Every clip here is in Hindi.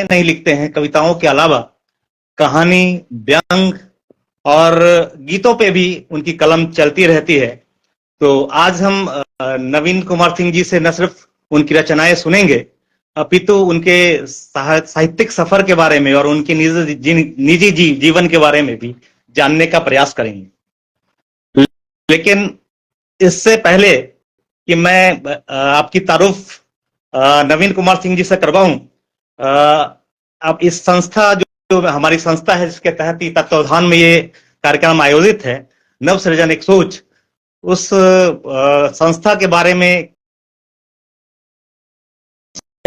कविताएं नहीं लिखते हैं, कविताओं के अलावा कहानी, व्यंग और गीतों पे भी उनकी कलम चलती रहती है। तो आज हम नवीन कुमार सिंह जी से न सिर्फ उनकी रचनाएं सुनेंगे, अपितु उनके साहित्यिक सफर के बारे में और उनके निजी जीवन के बारे में भी जानने का प्रयास करेंगे। लेकिन इससे पहले कि मैं आपकी तारुफ नवीन कुमार सिंह जी से करवाऊं, अब इस संस्था जो हमारी संस्था है, जिसके तहत तत्वावधान में ये कार्यक्रम आयोजित है, नव सृजन एक सोच, उस संस्था के बारे में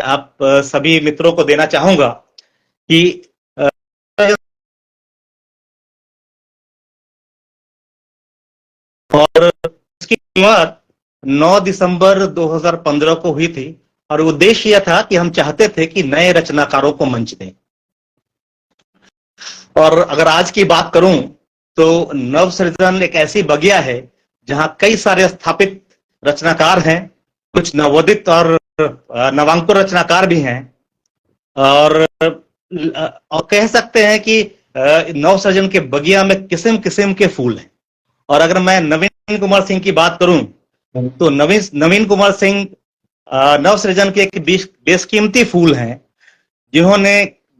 आप सभी मित्रों को देना चाहूंगा कि और इसकी शुरुआत 9 दिसंबर 2015 को हुई थी और उद्देश्य यह था कि हम चाहते थे कि नए रचनाकारों को मंच दें। और अगर आज की बात करूं तो नव सृजन एक ऐसी बगिया है जहां कई सारे स्थापित रचनाकार हैं, कुछ नवोदित और नवांकुर रचनाकार भी हैं, और कह सकते हैं कि नव सृजन के बगिया में किस्म किस्म के फूल हैं। और अगर मैं नवीन कुमार सिंह की बात करूं तो नवीन कुमार सिंह नव सृजन के एक बेशकीमती फूल हैं, जिन्होंने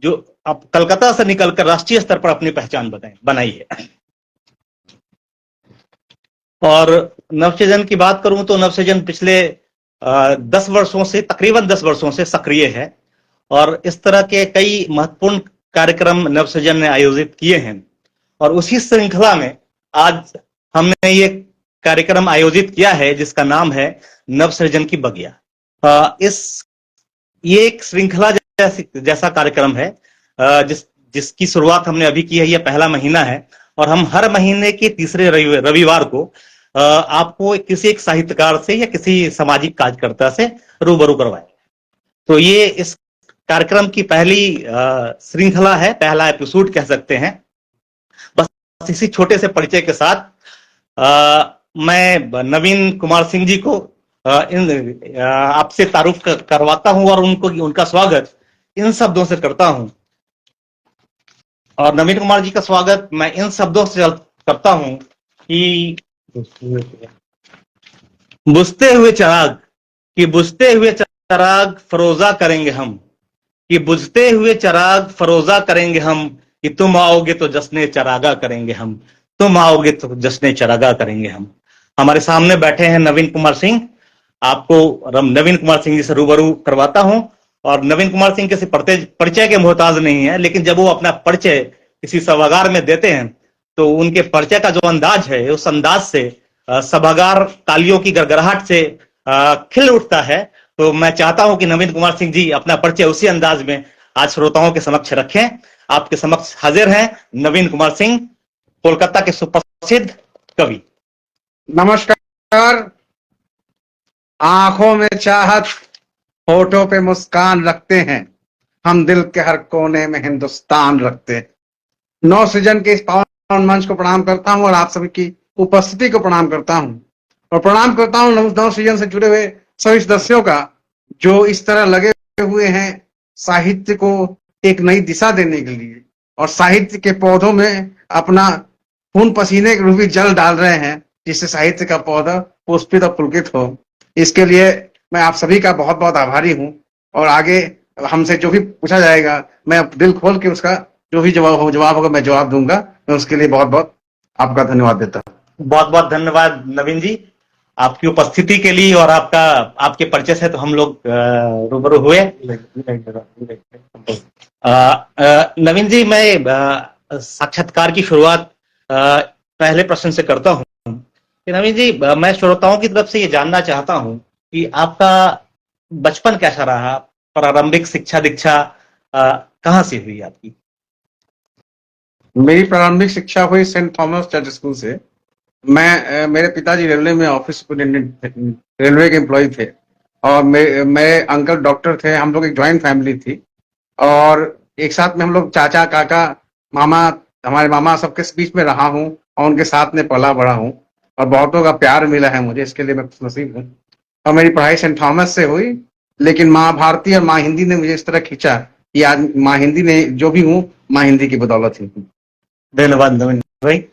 जो अब कलकत्ता से निकलकर राष्ट्रीय स्तर पर अपनी पहचान बनाई है। और नवसृजन की बात करूं तो नवसृजन पिछले 10 वर्षों से, तकरीबन 10 वर्षों से सक्रिय है और इस तरह के कई महत्वपूर्ण कार्यक्रम नवसृजन ने आयोजित किए हैं। और उसी श्रृंखला में आज हमने ये कार्यक्रम आयोजित किया है जिसका नाम है नवसृजन की बगिया। ये एक श्रृंखला जैसा कार्यक्रम है जिसकी शुरुआत हमने अभी की है। यह पहला महीना है और हम हर महीने के तीसरे रविवार को आपको किसी एक साहित्यकार से या किसी सामाजिक कार्यकर्ता से रूबरू करवाएं। तो ये इस कार्यक्रम की पहली श्रृंखला है, पहला एपिसोड कह सकते हैं। बस इसी छोटे से परिचय के साथ मैं नवीन कुमार सिंह जी को आपसे तारुफ करवाता हूं और उनका स्वागत इन शब्दों से करता हूं। और नवीन कुमार जी का स्वागत मैं इन शब्दों से करता हूं कि बुझते हुए चिराग फरोजा करेंगे हम, कि बुझते हुए चिराग फरोजा करेंगे हम, कि तुम आओगे तो जश्न चरागा करेंगे हम, तुम आओगे तो जश्न चरागा करेंगे हम। हमारे सामने बैठे हैं नवीन कुमार सिंह। आपको नवीन कुमार सिंह जी से रूबरू करवाता हूं। और नवीन कुमार सिंह किसी परिचय के मोहताज नहीं है, लेकिन जब वो अपना परिचय किसी सभागार में देते हैं तो उनके परिचय का जो अंदाज है, उस अंदाज से सभागार तालियों की गड़गड़ाहट से खिल उठता है। तो मैं चाहता हूं कि नवीन कुमार सिंह जी अपना परिचय उसी अंदाज में आज श्रोताओं के समक्ष रखें। आपके समक्ष हाजिर हैं नवीन कुमार सिंह, कोलकाता के सुप्रसिद्ध कवि। नमस्कार। आंखों में चाहत, होठों पे मुस्कान रखते हैं, हम दिल के हर कोने में हिंदुस्तान रखते हैं। नव सृजन के इस पावन मंच को प्रणाम करता हूं और आप सभी की उपस्थिति को प्रणाम करता हूं और प्रणाम करता हूं नव सृजन से जुड़े हुए सभी सदस्यों का, जो इस तरह लगे हुए हैं साहित्य को एक नई दिशा देने के लिए और साहित्य के पौधों में अपना खून पसीने के रूप में जल डाल रहे हैं, जिससे साहित्य का पौधा पुष्पित और पुलकित हो। इसके लिए मैं आप सभी का बहुत बहुत आभारी हूं और आगे हमसे जो भी पूछा जाएगा मैं दिल खोल के उसका जो भी जवाब होगा मैं जवाब दूंगा। मैं उसके लिए बहुत बहुत आपका धन्यवाद देता हूं। बहुत बहुत धन्यवाद नवीन जी, आपकी उपस्थिति के लिए और आपके परिचय से तो हम लोग रूबरू हुए। नवीन जी, मैं साक्षात्कार की शुरुआत पहले प्रश्न से करता हूं कि नवीन जी, मैं श्रोताओं की तरफ से ये जानना चाहता हूं कि आपका बचपन कैसा रहा, प्रारंभिक शिक्षा दीक्षा कहाँ से हुई आपकी? मेरी प्रारंभिक शिक्षा हुई सेंट थॉमस चर्च स्कूल से। मेरे पिताजी रेलवे में ऑफिस सुपरिटेंडेंट, रेलवे के एम्प्लॉय थे और मेरे अंकल डॉक्टर थे। हम लोग एक ज्वाइंट फैमिली थी और एक साथ में हम लोग चाचा काका मामा, हमारे मामा सबके बीच में रहा हूँ और उनके साथ में पला बड़ा हूँ और बहुतों का प्यार मिला है मुझे, इसके लिए मैं खुशनसीब हूँ। और मेरी पढ़ाई सेंट थॉमस से हुई, लेकिन माँ भारती और माँ हिंदी ने मुझे इस तरह खींचा ये आज माँ हिंदी ने जो भी हूँ माँ हिंदी की बदौलत ही हूँ। धन्यवाद नवीन भाई।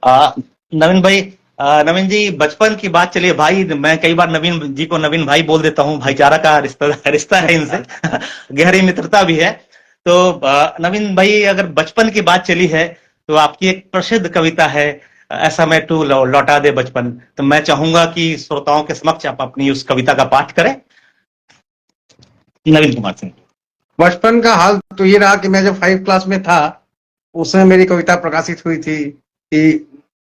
आ, नवीन भाई, नवीन जी बचपन की बात चलिए भाई, मैं कई बार नवीन जी को नवीन भाई बोल देता हूँ, भाईचारा का रिश्ता रिश्ता है इनसे गहरी मित्रता भी है। तो नवीन भाई अगर बचपन की बात चली है तो आपकी एक प्रसिद्ध कविता है, ऐसा मैं तू लौटा दे बचपन, तो मैं चाहूंगा कि श्रोताओं के समक्ष आप अपनी उस कविता का पाठ करें। नवीन कुमार सिंह। बचपन का हाल तो ये रहा कि मैं जब 5 क्लास में था उसमें मेरी कविता प्रकाशित हुई थी कि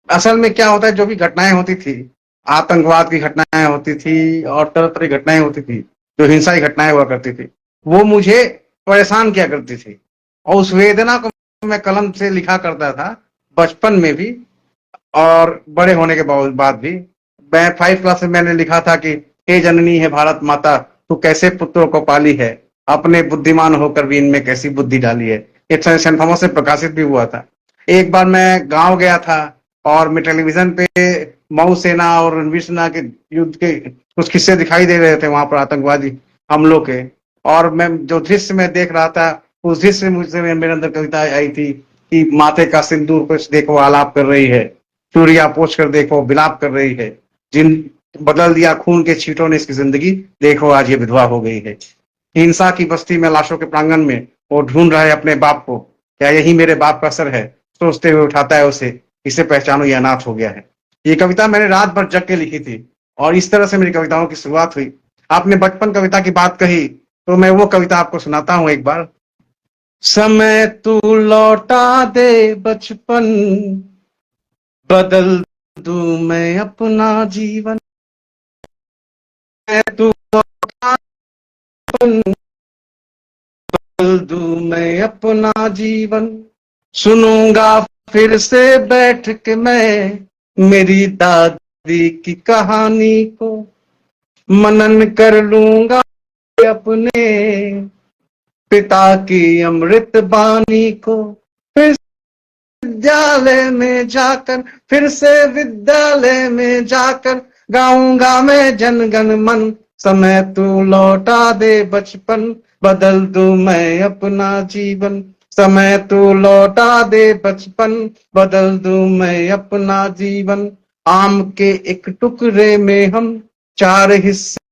असल में क्या होता है, जो भी घटनाएं होती थी, आतंकवाद की घटनाएं होती थी और तरह तरह की घटनाएं होती थी, जो हिंसा की घटनाएं हुआ करती थी, वो मुझे परेशान किया करती थी और उस वेदना को मैं कलम से लिखा करता था बचपन में भी और बड़े होने के बाद भी। मैं 5 क्लास में मैंने लिखा था कि हे जननी है भारत माता, तू कैसे पुत्रों को पाली है, अपने बुद्धिमान होकर भी इनमें कैसी बुद्धि डाली है। ये सेंथोमा से प्रकाशित भी हुआ था। एक बार मैं गांव गया था और मैं टेलीविजन पे मऊ सेना और रणवीर सिन्हा के युद्ध के कुछ किस्से दिखाई दे रहे थे वहां पर आतंकवादी हमलों के, और मैं जो दृश्य में देख रहा था उस दृश्य से मुझसे मेरे अंदर कविता आई थी कि माथे का सिंदूर कुछ देखो आलाप कर रही है, चूड़ियां पोछ कर देखो बिलाप कर रही है, जिन बदल दिया खून के छींटों ने इसकी जिंदगी, देखो आज ये विधवा हो गई है। हिंसा की बस्ती में लाशों के प्रांगण में वो ढूंढ रहा है अपने बाप को, क्या यही मेरे बाप का सर है, सोचते हुए उठाता है उसे, इसे पहचानो ये अनाथ हो गया है। ये कविता मैंने रात भर जग के लिखी थी और इस तरह से मेरी कविताओं की शुरुआत हुई। आपने बचपन कविता की बात कही तो मैं वो कविता आपको सुनाता हूं एक बार। समय तू लौटा दे बचपन, बदल दूं मैं अपना जीवन, मैं तू लौटा दे, बदल दूं मैं अपना जीवन, सुनूंगा फिर से बैठ के मैं मेरी दादी की कहानी को, मनन कर लूंगा अपने पिता की अमृत बानी को, फिर विद्यालय में जाकर, फिर से विद्यालय में जाकर गाऊंगा मैं जनगण मन, समय तू लौटा दे बचपन, बदल दूं मैं अपना जीवन, समय तू लौटा दे बचपन, बदल दूं मैं अपना जीवन, आम के एक टुकड़े में हम 4 हिस्से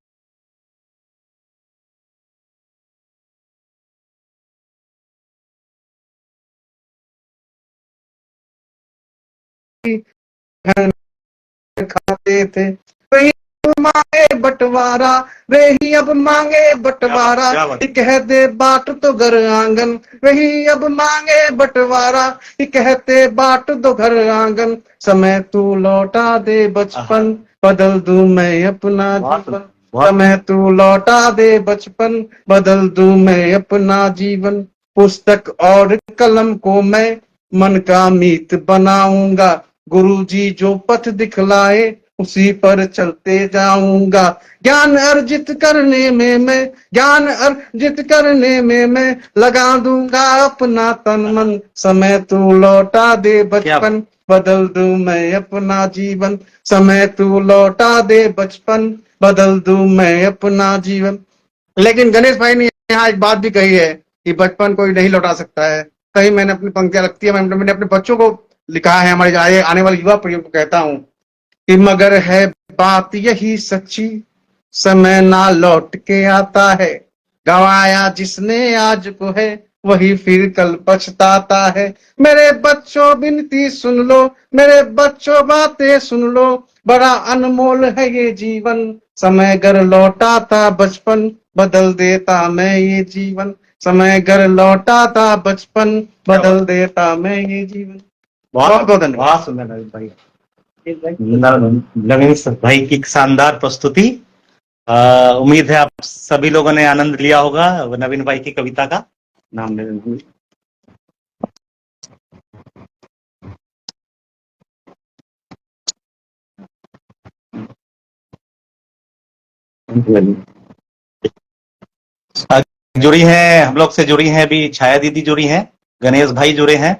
खाते थे, वही अब मांगे बंटवारा, वही अब मांगे बंटवारा, कह दे बाट तो घर आंगन, वही अब मांगे बंटवारा, कहते बाट दो घर आंगन, समय तू लौटा दे बचपन, बदल दूं मैं अपना जीवन, समय तू लौटा दे बचपन, बदल दूं मैं अपना जीवन, पुस्तक और कलम को मैं मन का मीत बनाऊंगा, गुरुजी जो पथ दिखलाए उसी पर चलते जाऊंगा, ज्ञान अर्जित करने में मैं, ज्ञान अर्जित करने में मैं लगा दूंगा अपना तन मन, समय तू लौटा दे बचपन, बदल दूं मैं अपना जीवन, समय तू लौटा दे बचपन, बदल दूं मैं अपना जीवन। लेकिन गणेश भाई ने यहाँ एक बात भी कही है कि बचपन कोई नहीं लौटा सकता है। कहीं मैंने अपनी पंक्तियां लगती है, मैंने अपने बच्चों को लिखा है, हमारे आने वाले युवा पीढ़ी को कहता हूं कि मगर है बात यही सच्ची, समय ना लौट के आता है, गवाया जिसने आज को है वही फिर कल पछताता है, मेरे बच्चों विनती सुन लो, मेरे बच्चों बातें सुन लो, बड़ा अनमोल है ये जीवन, समय घर लौटा था बचपन, बदल देता मैं ये जीवन, समय घर लौटा था बचपन, बदल देता मैं ये जीवन। बहुत बहुत धन्यवाद। बहुत सुंदर नवीन भाई, नवीन भाई की शानदार प्रस्तुति। उम्मीद है आप सभी लोगों ने आनंद लिया होगा नवीन भाई की कविता का। नाम ले जुड़ी हैं, हम लोग से जुड़ी हैं अभी छाया दीदी जुड़ी हैं, गणेश भाई जुड़े हैं,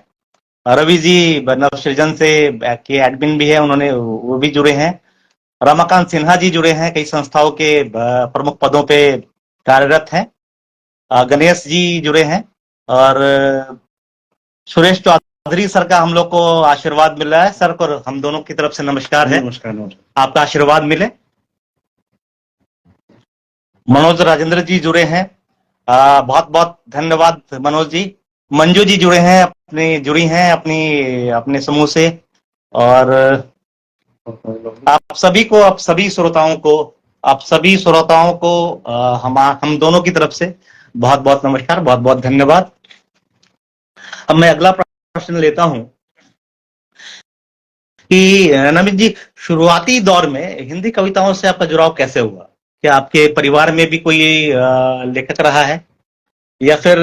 रवि जी नवसृजन से के एडमिन भी है, उन्होंने वो भी जुड़े हैं, रमाकांत सिन्हा जी जुड़े हैं, कई संस्थाओं के प्रमुख पदों पे कार्यरत हैं। गणेश जी जुड़े हैं, और सुरेश चौधरी सर का हम लोग को आशीर्वाद मिल रहा है। सर को हम दोनों की तरफ से नमस्कार है। नमस्कार नमस्कार। आपका आशीर्वाद मिले। मनोज राजेंद्र जी जुड़े हैं, बहुत बहुत धन्यवाद मनोज जी। मंजू जी जुड़े हैं, जुड़ी हैं अपने समूह से। और आप सभी श्रोताओं को हम दोनों की तरफ से बहुत बहुत नमस्कार, बहुत बहुत धन्यवाद। अब मैं अगला प्रश्न लेता हूं कि नमित जी, शुरुआती दौर में हिंदी कविताओं से आपका जुड़ाव कैसे हुआ? क्या आपके परिवार में भी कोई लेखक रहा है, या फिर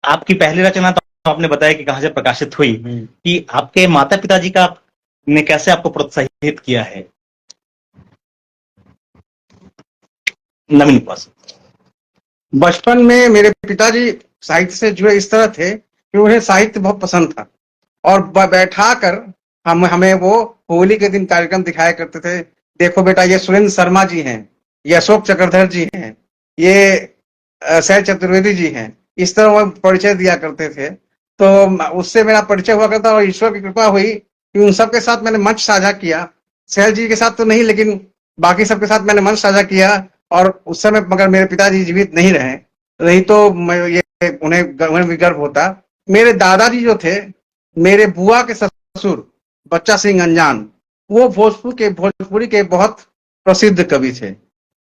आपकी पहली रचना तो आपने बताया कि कहां से प्रकाशित हुई, कि आपके माता पिताजी का ने कैसे आपको प्रोत्साहित किया है? नवीन पास। बचपन में मेरे पिताजी साहित्य से जुड़े इस तरह थे कि उन्हें साहित्य बहुत पसंद था, और बैठा कर हमें वो होली के दिन कार्यक्रम दिखाया करते थे। देखो बेटा, ये सुरेंद्र शर्मा जी हैं, ये अशोक चक्रधर जी हैं, ये शैल चतुर्वेदी जी हैं। इस तरह वो परिचय दिया करते थे। तो उससे मेरा परिचय हुआ करता, और ईश्वर की कृपा हुई कि उन सबके साथ मैंने मंच साझा किया। शैल जी के साथ तो नहीं, लेकिन बाकी सबके साथ मैंने मंच साझा किया। और उस समय मगर मेरे पिताजी जीवित नहीं रहे, नहीं तो उन्हें भी गर्व होता। मेरे दादाजी जो थे, मेरे बुआ के ससुर बच्चा सिंह अंजान, वो भोजपुरी के बहुत प्रसिद्ध कवि थे।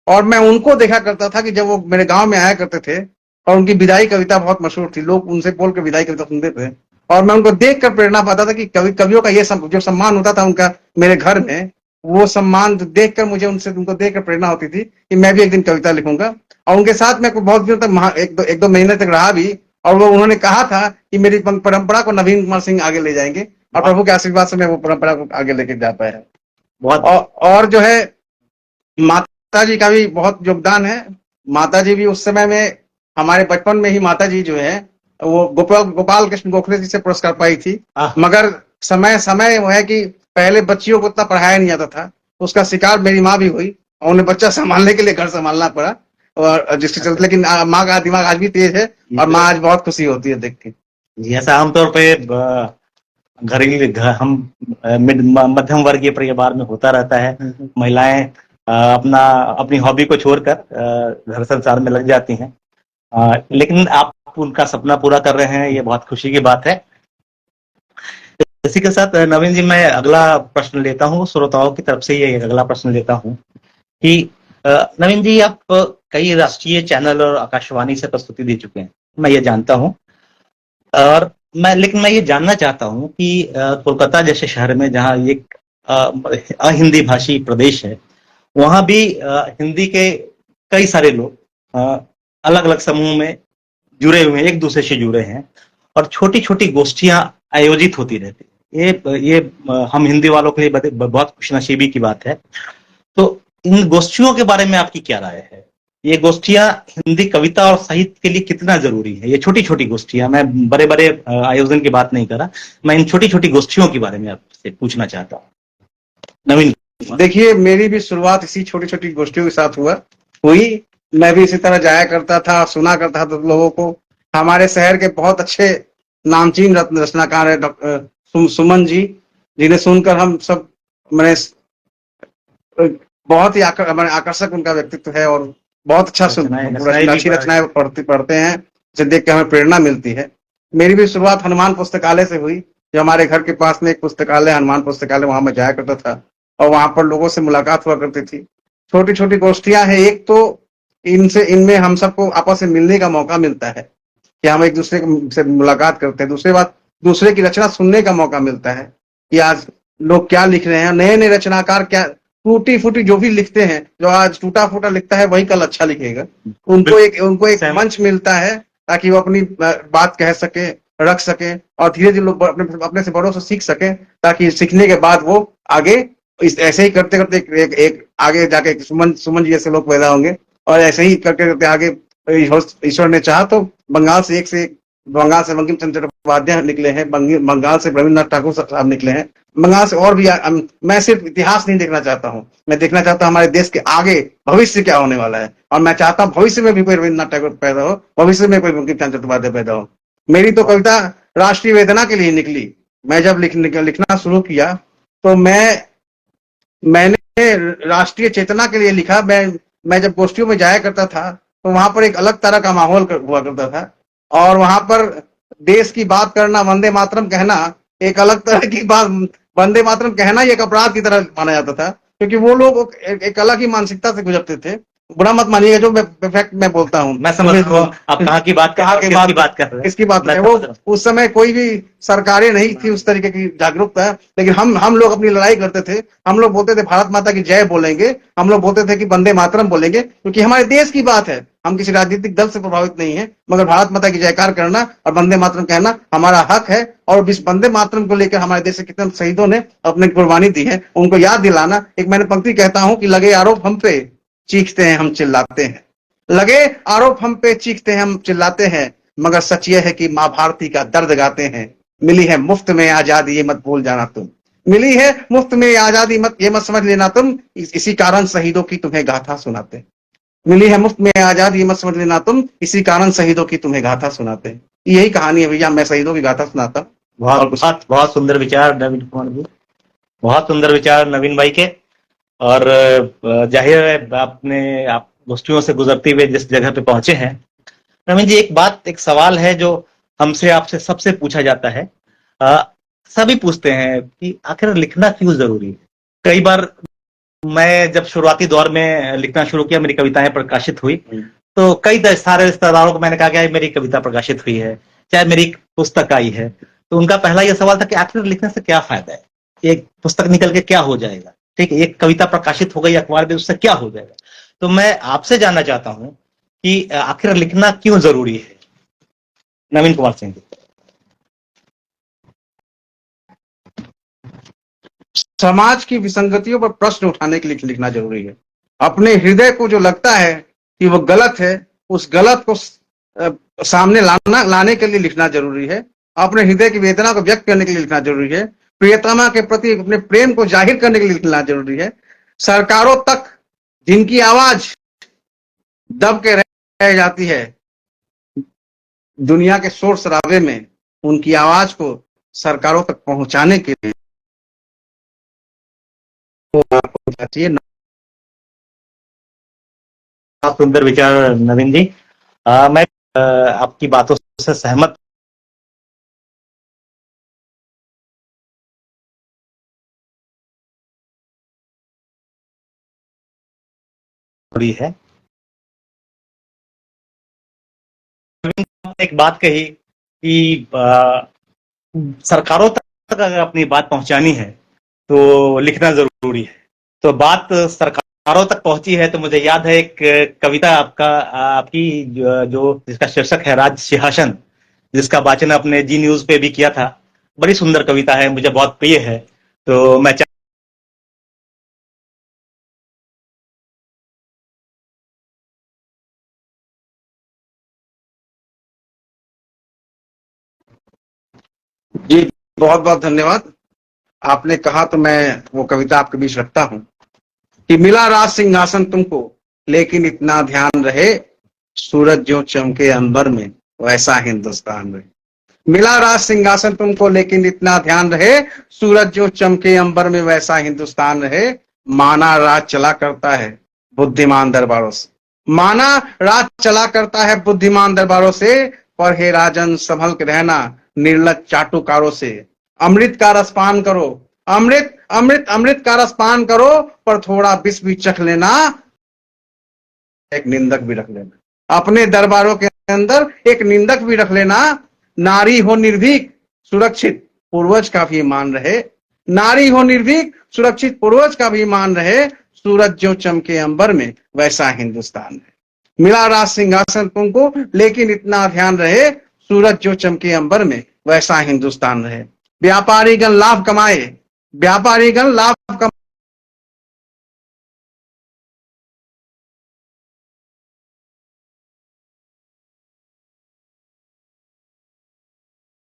और मैं उनको देखा करता था कि जब वो मेरे गांव में आया करते थे, और उनकी विदाई कविता बहुत मशहूर थी, लोग उनसे बोल के विदाई कविता सुनते थे। और मैं उनको देख कर प्रेरणा पाता था कि कवियों का ये जो सम्मान होता था उनका मेरे घर में, वो सम्मान देख कर उनको देख कर प्रेरणा होती थी कि मैं भी एक दिन कविता लिखूंगा। और उनके साथ मैं बहुत दिनों तक एक दो महीने तक रहा भी। और उन्होंने कहा था कि मेरी परंपरा को नवीन कुमार सिंह आगे ले जाएंगे, और प्रभु के आशीर्वाद से मैं वो परंपरा को आगे लेके जा पाया। और जो है, माता जी का भी बहुत योगदान है। माता जी भी उस समय में, हमारे बचपन में ही माता जी जो है वो गोपाल कृष्ण गोखले जी से पुरस्कार पाई थी। मगर समय वो है कि पहले बच्चियों को उतना पढ़ाया नहीं जाता था, उसका शिकार मेरी माँ भी हुई, और उन्हें बच्चा संभालने के लिए घर संभालना पड़ा। और जिसके चलते, लेकिन माँ का दिमाग आज भी तेज है, और माँ आज बहुत खुशी होती है देख के। जी, ऐसा आमतौर पे हम मध्यम वर्गीय परिवार में होता रहता है। महिलाएं अपनी हॉबी को छोड़कर घर संसार में लग जाती हैं, लेकिन आप उनका सपना पूरा कर रहे हैं, ये बहुत खुशी की बात है। इसी के साथ नवीन जी, मैं अगला प्रश्न लेता हूँ, श्रोताओं की तरफ से ये अगला प्रश्न लेता हूँ कि नवीन जी, आप कई राष्ट्रीय चैनल और आकाशवाणी से प्रस्तुति दे चुके हैं, मैं ये जानता हूँ। लेकिन मैं ये जानना चाहता हूँ कि कोलकाता जैसे शहर में, जहाँ एक अहिंदी भाषी प्रदेश है, वहां भी हिंदी के कई सारे लोग अलग अलग समूह में जुड़े हुए हैं, एक दूसरे से जुड़े हैं, और छोटी छोटी गोष्ठियां आयोजित होती रहती है। ये हम हिंदी वालों के लिए बहुत खुशनसीबी की बात है। तो इन गोष्ठियों के बारे में आपकी क्या राय है? ये गोष्ठियां हिंदी कविता और साहित्य के लिए कितना जरूरी है? ये छोटी छोटी गोष्ठियां, मैं बड़े बड़े आयोजन की बात नहीं कर रहा, मैं इन छोटी छोटी गोष्ठियों के बारे में आपसे पूछना चाहता हूँ। नवीन, देखिए, मेरी भी शुरुआत इसी छोटी छोटी गोष्ठियों के साथ हुई। मैं भी इसी तरह जाया करता था, सुना करता था लोगों को। हमारे शहर के बहुत अच्छे नामचीन रचनाकार है सुमन जी, जिन्हें सुनकर हम सब, मैंने बहुत ही आकर्षक उनका व्यक्तित्व है, और बहुत अच्छा अच्छी रचनाएं पढ़ते हैं, जिसे देख के हमें प्रेरणा मिलती है। मेरी भी शुरुआत हनुमान पुस्तकालय से हुई। जो हमारे घर के पास में एक पुस्तकालय, हनुमान पुस्तकालय, वहां मैं जाया करता था, और वहां पर लोगों से मुलाकात हुआ करती थी। छोटी छोटी गोष्ठियां हैं। एक तो इनमें हम सबको आपस में मिलने का मौका मिलता है कि हम एक दूसरे से मुलाकात करते हैं। दूसरी बात, दूसरे की रचना सुनने का मौका मिलता है कि आज लोग क्या लिख रहे हैं, नए नए रचनाकार क्या टूटी फूटी जो भी लिखते हैं। जो आज टूटा फूटा लिखता है, वही कल अच्छा लिखेगा। उनको एक मंच मिलता है ताकि वो अपनी बात कह सके, रख सके, और धीरे धीरे लोग अपने से बड़ों से सीख सके, ताकि सीखने के बाद वो आगे ऐसे ही करते करते एक आगे जाके सुमन जी जैसे लोग पैदा होंगे, और ऐसे ही करते करते आगे ईश्वर ने चाहा तो बंगाल से एक बंगाल से बंकिम चंद्र चट्टोपाध्याय निकले हैं, बंगाल से रविन्द्रनाथ ठाकुर साहब निकले हैं, बंगाल से और भी मैं सिर्फ इतिहास नहीं देखना चाहता हूँ, मैं देखना चाहता हूँ हमारे देश के आगे भविष्य क्या होने वाला है, और मैं चाहता हूँ भविष्य में भी कोई रविन्द्रनाथ ठाकुर पैदा हो, भविष्य में कोई बंकिम चंद्र चट्टोपाध्याय पैदा हो। मेरी तो कविता राष्ट्रीय वेदना के लिए निकली। मैं जब लिखना शुरू किया तो मैंने राष्ट्रीय चेतना के लिए लिखा। मैं जब गोष्ठियों में जाया करता था तो वहां पर एक अलग तरह का माहौल हुआ करता था, और वहां पर देश की बात करना, वंदे मातरम कहना एक अलग तरह की बात, वंदे मातरम कहना ही एक अपराध की तरह माना जाता था, क्योंकि वो लोग एक अलग ही मानसिकता से गुजरते थे। बुरा मत मानिएगा जो मैं बोलता हूँ, मैं समझ रहा हूँ आप कहाँ की बात कहाँ की किसकी बात कर रहे हैं। किसकी बात मैं है वो। समझ रहा हूँ। उस समय कोई भी सरकारें नहीं थी उस तरीके की जागरूकता, लेकिन हम लोग अपनी लड़ाई करते थे। हम लोग बोलते थे भारत माता की जय बोलेंगे, हम लोग बोलते थे कि वंदे मातरम बोलेंगे, क्योंकि हमारे देश की बात है। हम किसी राजनीतिक दल से प्रभावित नहीं है, मगर भारत माता की जयकार करना और वंदे मातरम कहना हमारा हक है। और इस वंदे मातरम को लेकर हमारे देश के कितने शहीदों ने अपनी कुर्बानी दी है, उनको याद दिलाना। एक मैंने पंक्ति कहता हूं कि लगे आरोप हम पे, चीखते हैं हम चिल्लाते हैं। लगे आरोप हम पे, चीखते हैं हम चिल्लाते हैं, मगर सच यह है कि मां भारती का दर्द गाते हैं। मिली है मुफ्त में आजादी, ये मत भूल जाना तुम। मिली है मुफ्त में आजादी, मत ये मत समझ लेना तुम, इसी कारण शहीदों की तुम्हें गाथा सुनाते हैं। मिली है मुफ्त में आजादी, ये मत समझ लेना तुम, इसी कारण शहीदों की तुम्हें गाथा सुनाते हैं। यही कहानी है भैया, मैं शहीदों की गाथा सुनाता हूँ। बहुत बहुत बहुत सुंदर विचार नवीन कुमार जी, बहुत सुंदर विचार नवीन भाई के। और जाहिर है आप गोष्ठियों से गुजरते हुए जिस जगह पे पहुंचे हैं, नवीन जी, एक सवाल है जो हमसे आपसे सबसे पूछा जाता है। अ, सभी पूछते हैं कि आखिर लिखना क्यों जरूरी है। कई बार मैं जब शुरुआती दौर में लिखना शुरू किया, मेरी कविताएं प्रकाशित हुई, तो कई सारे रिश्तेदारों को मैंने कहा कि मेरी कविता प्रकाशित हुई है, चाहे मेरी पुस्तक आई है, तो उनका पहला यह सवाल था कि आखिर लिखने से क्या फायदा है, एक पुस्तक निकल के क्या हो जाएगा, ठीक है, एक कविता प्रकाशित हो गई अखबार में, उससे क्या हो जाएगा। तो मैं आपसे जानना चाहता हूं कि आखिर लिखना क्यों जरूरी है, नवीन कुमार सिंह जी। समाज की विसंगतियों पर प्रश्न उठाने के लिए लिखना जरूरी है। अपने हृदय को जो लगता है कि वो गलत है, उस गलत को सामने लाने के लिए लिखना जरूरी है। अपने हृदय की वेदना को व्यक्त करने के लिए लिखना जरूरी है। प्रियतमा के प्रति अपने प्रेम को जाहिर करने के लिए लिखना जरूरी है। सरकारों तक जिनकी आवाज दब के रह जाती है दुनिया के शोर शराबे में, उनकी आवाज को सरकारों तक पहुंचाने के लिए चाहिए। बहुत सुंदर विचार नवीन जी। मैं आपकी बातों से सहमत हो रही है। एक बात कही कि सरकारों तक अगर अपनी बात पहुंचानी है तो लिखना जरूरी है। तो बात सरकारों तक पहुंची है तो मुझे याद है एक कविता आपकी जो जिसका शीर्षक है राज सिंहासन, जिसका वाचन आपने जी न्यूज पे भी किया था। बड़ी सुंदर कविता है, मुझे बहुत प्रिय है। तो मैं जी, बहुत बहुत धन्यवाद। आपने कहा तो मैं वो कविता आपके बीच रखता हूं कि मिला राज सिंहासन तुमको, लेकिन इतना ध्यान रहे, सूरज जो चमके अंबर में वैसा हिंदुस्तान रहे। मिला राज सिंहासन तुमको, लेकिन इतना ध्यान रहे, सूरज जो चमके अंबर में वैसा हिंदुस्तान रहे। माना राज चला करता है बुद्धिमान दरबारों से, माना राज चला करता है बुद्धिमान दरबारों से, पर हे राजन संभल के रहना निर्लज चाटुकारों से। अमृत का रस पान करो, अमृत का रस पान करो, पर थोड़ा विष भी चख लेना, एक निंदक भी रख लेना। अपने दरबारों के अंदर एक निंदक भी रख लेना। नारी हो निर्भीक सुरक्षित, पूर्वज का भी मान रहे। नारी हो निर्भीक सुरक्षित, पूर्वज का भी मान रहे। सूरज जो चमके अंबर में वैसा हिंदुस्तान है। मिला राज सिंहासन तुमको, लेकिन इतना ध्यान रहे, सूरज जो चमके अंबर में वैसा हिंदुस्तान रहे। व्यापारीगण लाभ कमाए, व्यापारीगण लाभ कमाए,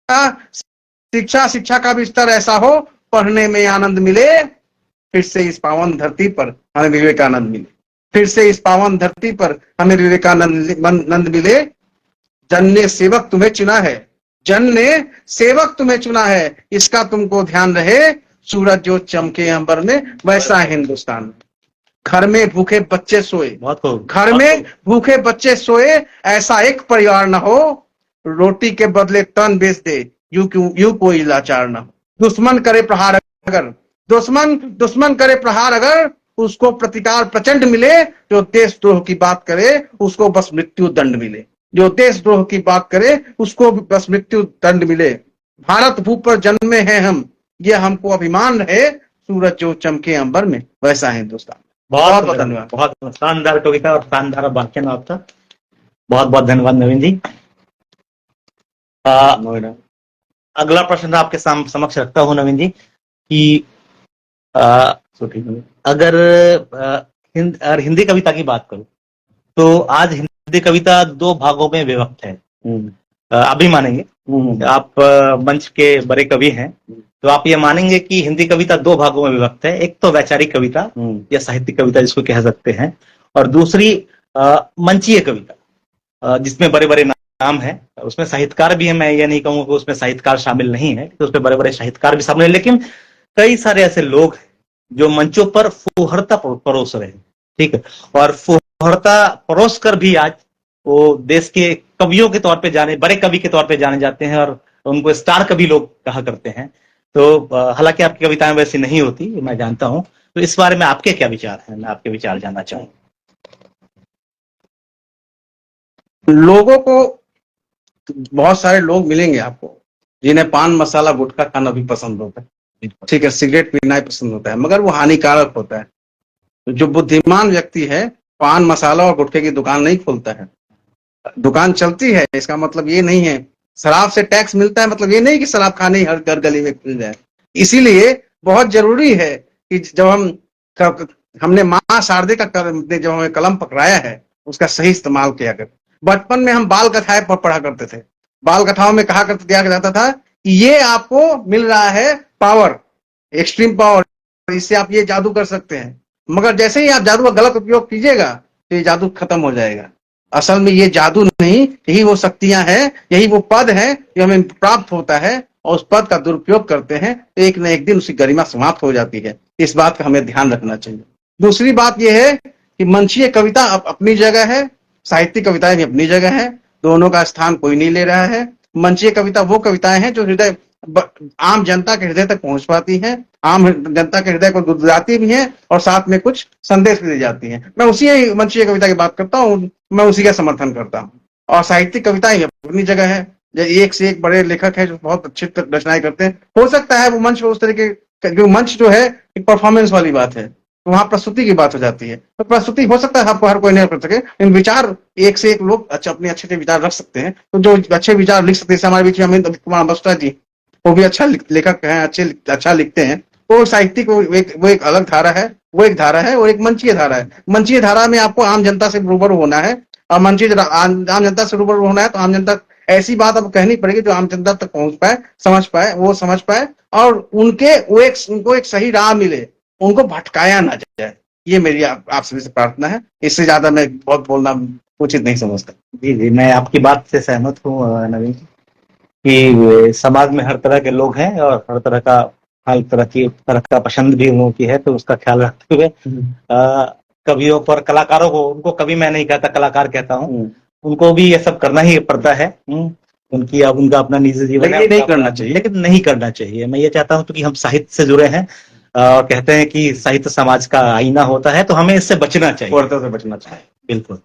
शिक्षा का भी स्तर ऐसा हो, पढ़ने में आनंद मिले, फिर से इस पावन धरती पर हमें विवेकानंद मिले, फिर से इस पावन धरती पर हमें विवेकानंद मिले। जन ने सेवक तुम्हें चुना है, जन ने सेवक तुम्हें चुना है, इसका तुमको ध्यान रहे, सूरज जो चमके अंबर में वैसा हिंदुस्तान। घर में भूखे बच्चे सोए, घर में भूखे बच्चे सोए, ऐसा एक परिवार ना हो, रोटी के बदले तन बेच दे, यूं कोई लाचार ना हो। दुश्मन करे प्रहार अगर, दुश्मन करे प्रहार अगर, उसको प्रतिकार प्रचंड मिले, जो देशद्रोह की बात करे उसको बस मृत्यु दंड मिले, जो देशद्रोह की बात करे उसको बस मृत्यु दंड मिले। भारत भू पर जन्मे हैं हम, ये हमको अभिमान रहे, सूरज जो चमके अंबर में वैसा हिंदुस्तान। बहुत बहुत धन्यवाद। बहुत शानदार कविता और शानदार वाक्य आपका, बहुत बहुत धन्यवाद नवीन जी। अगला प्रश्न आपके समक्ष रखता हूं नवीन जी कि अगर हिंदी कविता की बात करूं तो आज हिंदी कविता दो भागों में विभक्त है। अभी मानेंगे, आप मंच के बड़े कवि हैं, तो आप ये मानेंगे कि हिंदी कविता दो भागों में विभक्त है। एक तो वैचारिक कविता या साहित्यिक कविता जिसको कह सकते हैं, और दूसरी मंचीय कविता जिसमें बड़े बड़े नाम है, उसमें साहित्यकार भी है। मैं ये नहीं कहूंगा कि उसमें साहित्यकार शामिल नहीं है, तो उसमें बड़े बड़े साहित्यकार भी शामिल है, लेकिन कई सारे ऐसे लोग हैं जो मंचों पर फुहरता परोस रहे हैं, ठीक है, और फुहरता परोस कर भी आज वो देश के कवियों के तौर पे जाने, बड़े कवि के तौर पे जाने जाते हैं, और उनको स्टार कवि लोग कहा करते हैं। तो हालांकि आपकी कविताएं वैसी नहीं होती, मैं जानता हूं, तो इस बारे में आपके क्या विचार हैं? मैं आपके विचार जानना चाहूंगा। लोगों को, बहुत सारे लोग मिलेंगे आपको जिन्हें पान मसाला गुटखा खाना भी पसंद होता है, ठीक है, सिगरेट पीना ही पसंद होता है, मगर वो हानिकारक होता है। तो जो बुद्धिमान व्यक्ति है पान मसाला और गुटखे की दुकान नहीं खोलता है। दुकान चलती है इसका मतलब ये नहीं है, शराब से टैक्स मिलता है मतलब ये नहीं कि शराब खाने ही हर घर गली में खुल जाए। इसीलिए बहुत जरूरी है कि जब हमने माँ शारदे का जब हमें कलम पकड़ाया है उसका सही इस्तेमाल किया कर। बचपन में हम बाल कथाएं पढ़ा करते थे, बाल कथाओं में कहा दिया जाता था कि ये आपको मिल रहा है पावर, एक्सट्रीम पावर, इससे आप ये जादू कर सकते हैं, मगर जैसे ही आप जादू का गलत उपयोग कीजिएगा तो ये जादू खत्म हो जाएगा। असल में ये जादू नहीं, यही वो शक्तियां हैं, यही वो पद है जो हमें प्राप्त होता है, और उस पद का दुरुपयोग करते हैं तो एक न एक दिन उसकी गरिमा समाप्त हो जाती है। इस बात का हमें ध्यान रखना चाहिए। दूसरी बात यह है कि मंचीय कविता अपनी जगह है, साहित्यिक कविताएं भी अपनी जगह है, दोनों का स्थान कोई नहीं ले रहा है। मंचीय कविता वो कविताएं हैं जो हृदय, आम जनता के हृदय तक पहुंच पाती हैं, आम जनता के हृदय को गुदगुदाती भी हैं और साथ में कुछ संदेश भी दे जाती हैं। मैं उसी मंचीय कविता की बात करता हूँ, मैं उसी का समर्थन करता हूँ। और साहित्यिक कविताएं अपनी जगह है, एक से एक बड़े लेखक हैं जो बहुत अच्छी रचनाएं करते हैं। हो सकता है वो मंच उस तरीके, क्योंकि मंच जो है एक परफॉर्मेंस वाली बात है, तो वहां प्रस्तुति की बात हो जाती है, तो प्रस्तुति हो सकता है आपको हर कोई नहीं कर सके, इन विचार एक से एक लोग अपने अच्छे विचार रख सकते हैं। तो जो अच्छे विचार लिख सकते हैं, हमारे बीच में अमित कुमार बस्टा जी, वो भी अच्छा लेखक हैं, अच्छा लिखते हैं। तो साहित्यिक वो एक अलग धारा है, वो एक धारा है, और एक मंचीय धारा है। मंचीय धारा में आपको आम जनता से रूबरू होना है, और मंचीय आम जनता से रूबरू होना है तो आम जनता ऐसी बात अब कहनी पड़ेगी जो आम जनता तक पहुंच पाए, समझ पाए, और उनको एक सही राह मिले, उनको भटकाया ना जाए। ये मेरी आप सभी से प्रार्थना है। इससे ज्यादा मैं बहुत बोलना उचित नहीं समझता। जी, मैं आपकी बात से सहमत हूँ नवीन जी, कि समाज में हर तरह के लोग हैं और हर तरह का पसंद भी उन की है, तो उसका ख्याल रखते हुए कवियों पर, कलाकारों को, उनको कवि मैं नहीं कहता, कलाकार कहता हूँ, उनको भी ये सब करना ही पड़ता है। उनका अपना निजी जीवन है, नहीं करना चाहिए, लेकिन नहीं करना चाहिए। मैं ये चाहता हूँ कि हम साहित्य से जुड़े हैं और कहते हैं कि साहित्य समाज का आईना होता है, तो हमें इससे बचना चाहिए, से बचना चाहिए। बिल्कुल।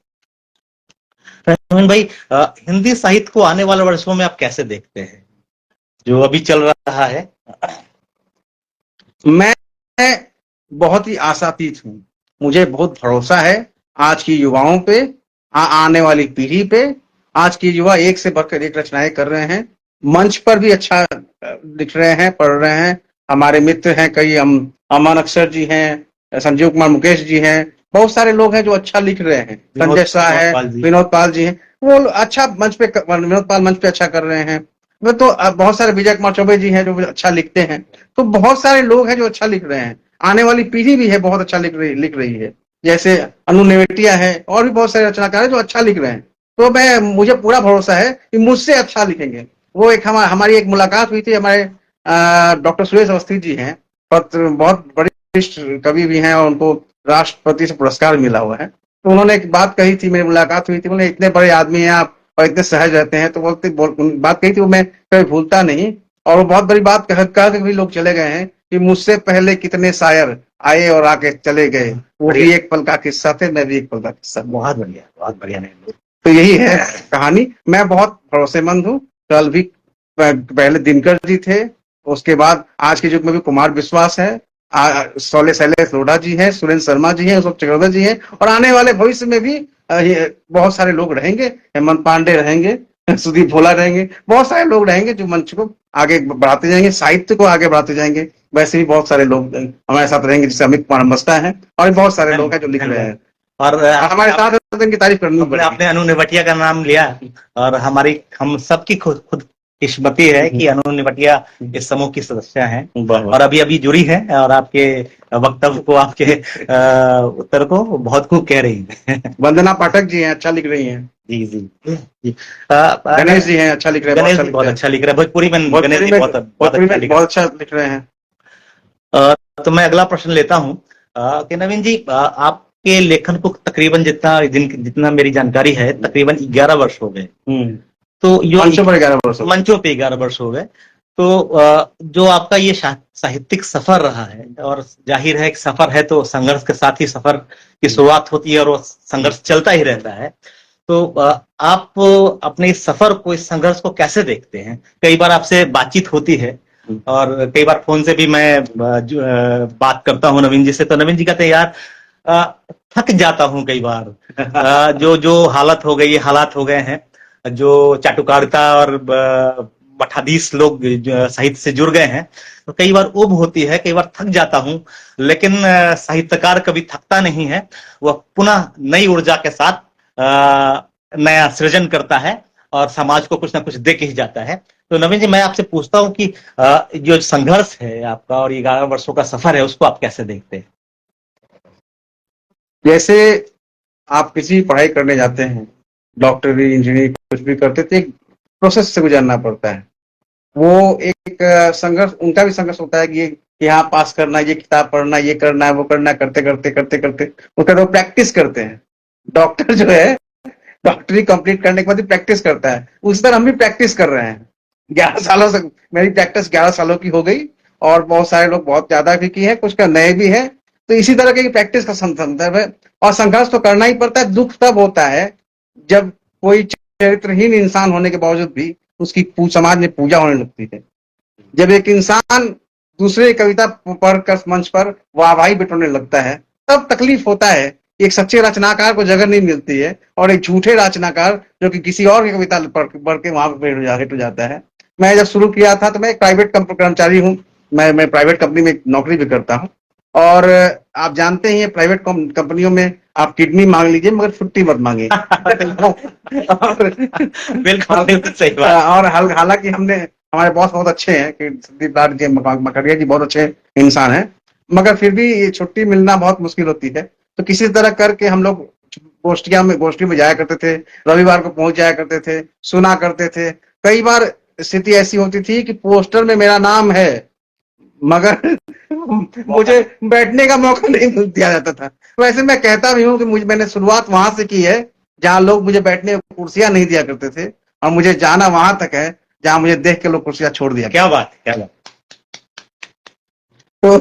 नवीन भाई, हिंदी साहित्य को आने वाले वर्षों में आप कैसे देखते हैं, जो अभी चल रहा है? मैं बहुत ही आशातीत हूँ, मुझे बहुत भरोसा है आज की युवाओं पे, आने वाली पीढ़ी पे। आज के युवा एक से बढ़कर एक रचनाएं कर रहे हैं, मंच पर भी अच्छा लिख रहे हैं, पढ़ रहे हैं। हमारे मित्र हैं कई, अमन अक्षर जी हैं, संजीव कुमार मुकेश जी हैं, बहुत सारे लोग हैं जो अच्छा लिख रहे हैं। संजय शाह है, विनोद पाल जी हैं, वो अच्छा विनोद पाल मंच पे अच्छा कर रहे हैं। वो तो बहुत सारे विजय कुमार चौबे जी हैं जो अच्छा लिखते हैं, तो बहुत सारे लोग हैं जो अच्छा लिख रहे हैं। आने वाली पीढ़ी भी है बहुत अच्छा लिख रही है, जैसे अनु नेवटिया है, और भी बहुत सारे रचनाकार हैं जो अच्छा लिख रहे हैं। तो मुझे पूरा भरोसा है कि मुझसे अच्छा लिखेंगे। वो एक हमारी एक मुलाकात हुई थी, हमारे डॉक्टर सुरेश अवस्थी जी हैं, बहुत वरिष्ठ कवि भी हैं और उनको राष्ट्रपति से पुरस्कार मिला हुआ है। तो उन्होंने एक बात कही थी, मेरी मुलाकात हुई थी, बोले इतने बड़े आदमी हैं आप और इतने सहज रहते हैं, तो बात कही थी वो मैं कभी भूलता नहीं। और वो बहुत बड़ी बात कह के भी लोग चले गए हैं कि मुझसे पहले कितने शायर आए और आके चले गए, वो भी एक पल का किस्सा थे, मैं भी एक पल का किस्सा। बहुत बढ़िया नहीं। तो यही है कहानी। मैं बहुत भरोसेमंद हूँ। कल भी पहले दिनकर जी थे, उसके बाद आज के युग में भी कुमार विश्वास है, शैलेश लोढ़ा जी हैं, सुरेंद्र शर्मा जी हैं, अशोक चक्रवर्ती जी हैं, और आने वाले भविष्य में भी बहुत सारे लोग रहेंगे। हेमंत पांडे रहेंगे, सुदीप भोला रहेंगे, बहुत सारे लोग रहेंगे जो मंच को आगे बढ़ाते जाएंगे, साहित्य को आगे बढ़ाते जाएंगे। वैसे भी बहुत सारे लोग हमारे साथ रहेंगे, जैसे अमित कुमार मस्ता है, और बहुत सारे लोग हैं जो लिख रहे हैं और हमारे साथ हैं, तो इनकी तारीफ करनी पड़ेगी। आपने अनु नेवटिया का नाम लिया, और हम सबकी खुद किस्मती है कि अनु नेवटिया इस समूह की सदस्य हैं और अभी अभी जुड़ी है, और आपके वक्तव्य को, आपके उत्तर को बहुत खूब कह रही है। वंदना पाठक जी हैं, अच्छा लिख रही हैं। जी जी जी। गणेश जी हैं, अच्छा लिख रहे हैं। गणेश जी बहुत अच्छा लिख रहे हैं, भोजपुरी में गणेश जी बहुत अच्छा लिख रहे हैं। तो मैं अगला प्रश्न लेता हूँ कि नवीन जी, आपके लेखन को तकरीबन जितना मेरी जानकारी है, तकरीबन 11 वर्ष हो गए। तो मंचों पर 11 वर्ष मंचों पे 11 वर्ष हो गए। तो जो आपका ये साहित्यिक सफर रहा है, और जाहिर है कि सफर है तो संघर्ष के साथ ही सफर की शुरुआत होती है, और वो संघर्ष चलता ही रहता है। तो आप अपने इस सफर को, इस संघर्ष को कैसे देखते हैं? कई बार आपसे बातचीत होती है, और कई बार फोन से भी मैं बात करता हूँ नवीन जी से, तो नवीन जी कहते हैं यार थक जाता हूँ कई बार। जो हालत हो गई, हालात हो गए हैं, जो चाटुकारिता और मठाधीश लोग साहित्य से जुड़ गए हैं, तो कई बार ऊब होती है, कई बार थक जाता हूं। लेकिन साहित्यकार कभी थकता नहीं है, वह पुनः नई ऊर्जा के साथ नया सृजन करता है और समाज को कुछ ना कुछ दे के ही जाता है। तो नवीन जी, मैं आपसे पूछता हूं कि जो संघर्ष है आपका और 11 वर्षों का सफर है, उसको आप कैसे देखते हैं? जैसे आप किसी पढ़ाई करने जाते हैं, डॉक्टरी, इंजीनियरिंग कुछ भी करते थे, एक प्रोसेस से गुजरना पड़ता है। वो एक संघर्ष, उनका भी संघर्ष होता है कि यहाँ पास करना, ये किताब पढ़ना, ये करना है, वो करना, करते करते करते करते उसका वो प्रैक्टिस करते हैं। डॉक्टर जो है, डॉक्टरी कंप्लीट करने के बाद प्रैक्टिस करता है, उस तरह हम भी प्रैक्टिस कर रहे हैं। 11 सालों से मेरी प्रैक्टिस 11 सालों की हो गई, और बहुत सारे लोग बहुत ज्यादा भी की है, कुछ का नए भी है। तो इसी तरह की प्रैक्टिस का संदर्भ है, और संघर्ष तो करना ही पड़ता है। दुख तब होता है जब कोई चरित्रहीन इंसान होने के बावजूद भी उसकी समाज में पूजा होने लगती है। जब एक इंसान दूसरे कविता पढ़कर मंच पर वाहवाही बिटोरने लगता है, तब तकलीफ होता है। एक सच्चे रचनाकार को जगह नहीं मिलती है, और एक झूठे रचनाकार जो कि किसी और की कविता पढ़ के वहां पर हिट हो जाता है। मैं जब शुरू किया था तो मैं एक प्राइवेट कर्मचारी हूँ, मैं प्राइवेट कंपनी में नौकरी भी करता हूँ, और आप जानते हैं प्राइवेट कंपनियों में आप किडनी मांग लीजिए मगर छुट्टी मत मांगे। बिल्कुल सही बात। और हालांकि हमारे बॉस बहुत अच्छे हैं कि संदीप लाड जी मकड़िया जी बहुत अच्छे इंसान हैं, मगर फिर भी ये छुट्टी मिलना बहुत मुश्किल होती है। तो किसी तरह करके हम लोग गोष्ठी में जाया करते थे, रविवार को पहुंच जाया करते थे, सुना करते थे। कई बार स्थिति ऐसी होती थी कि पोस्टर में मेरा नाम है, मगर मुझे बैठने का मौका नहीं दिया जाता था। वैसे मैं कहता भी हूँ कि मैंने शुरुआत वहां से की है जहां लोग मुझे बैठने को कुर्सियां नहीं दिया करते थे, और मुझे जाना वहां तक है जहां मुझे देख के लोग कुर्सियां छोड़ दिया। क्या बात, क्या बात।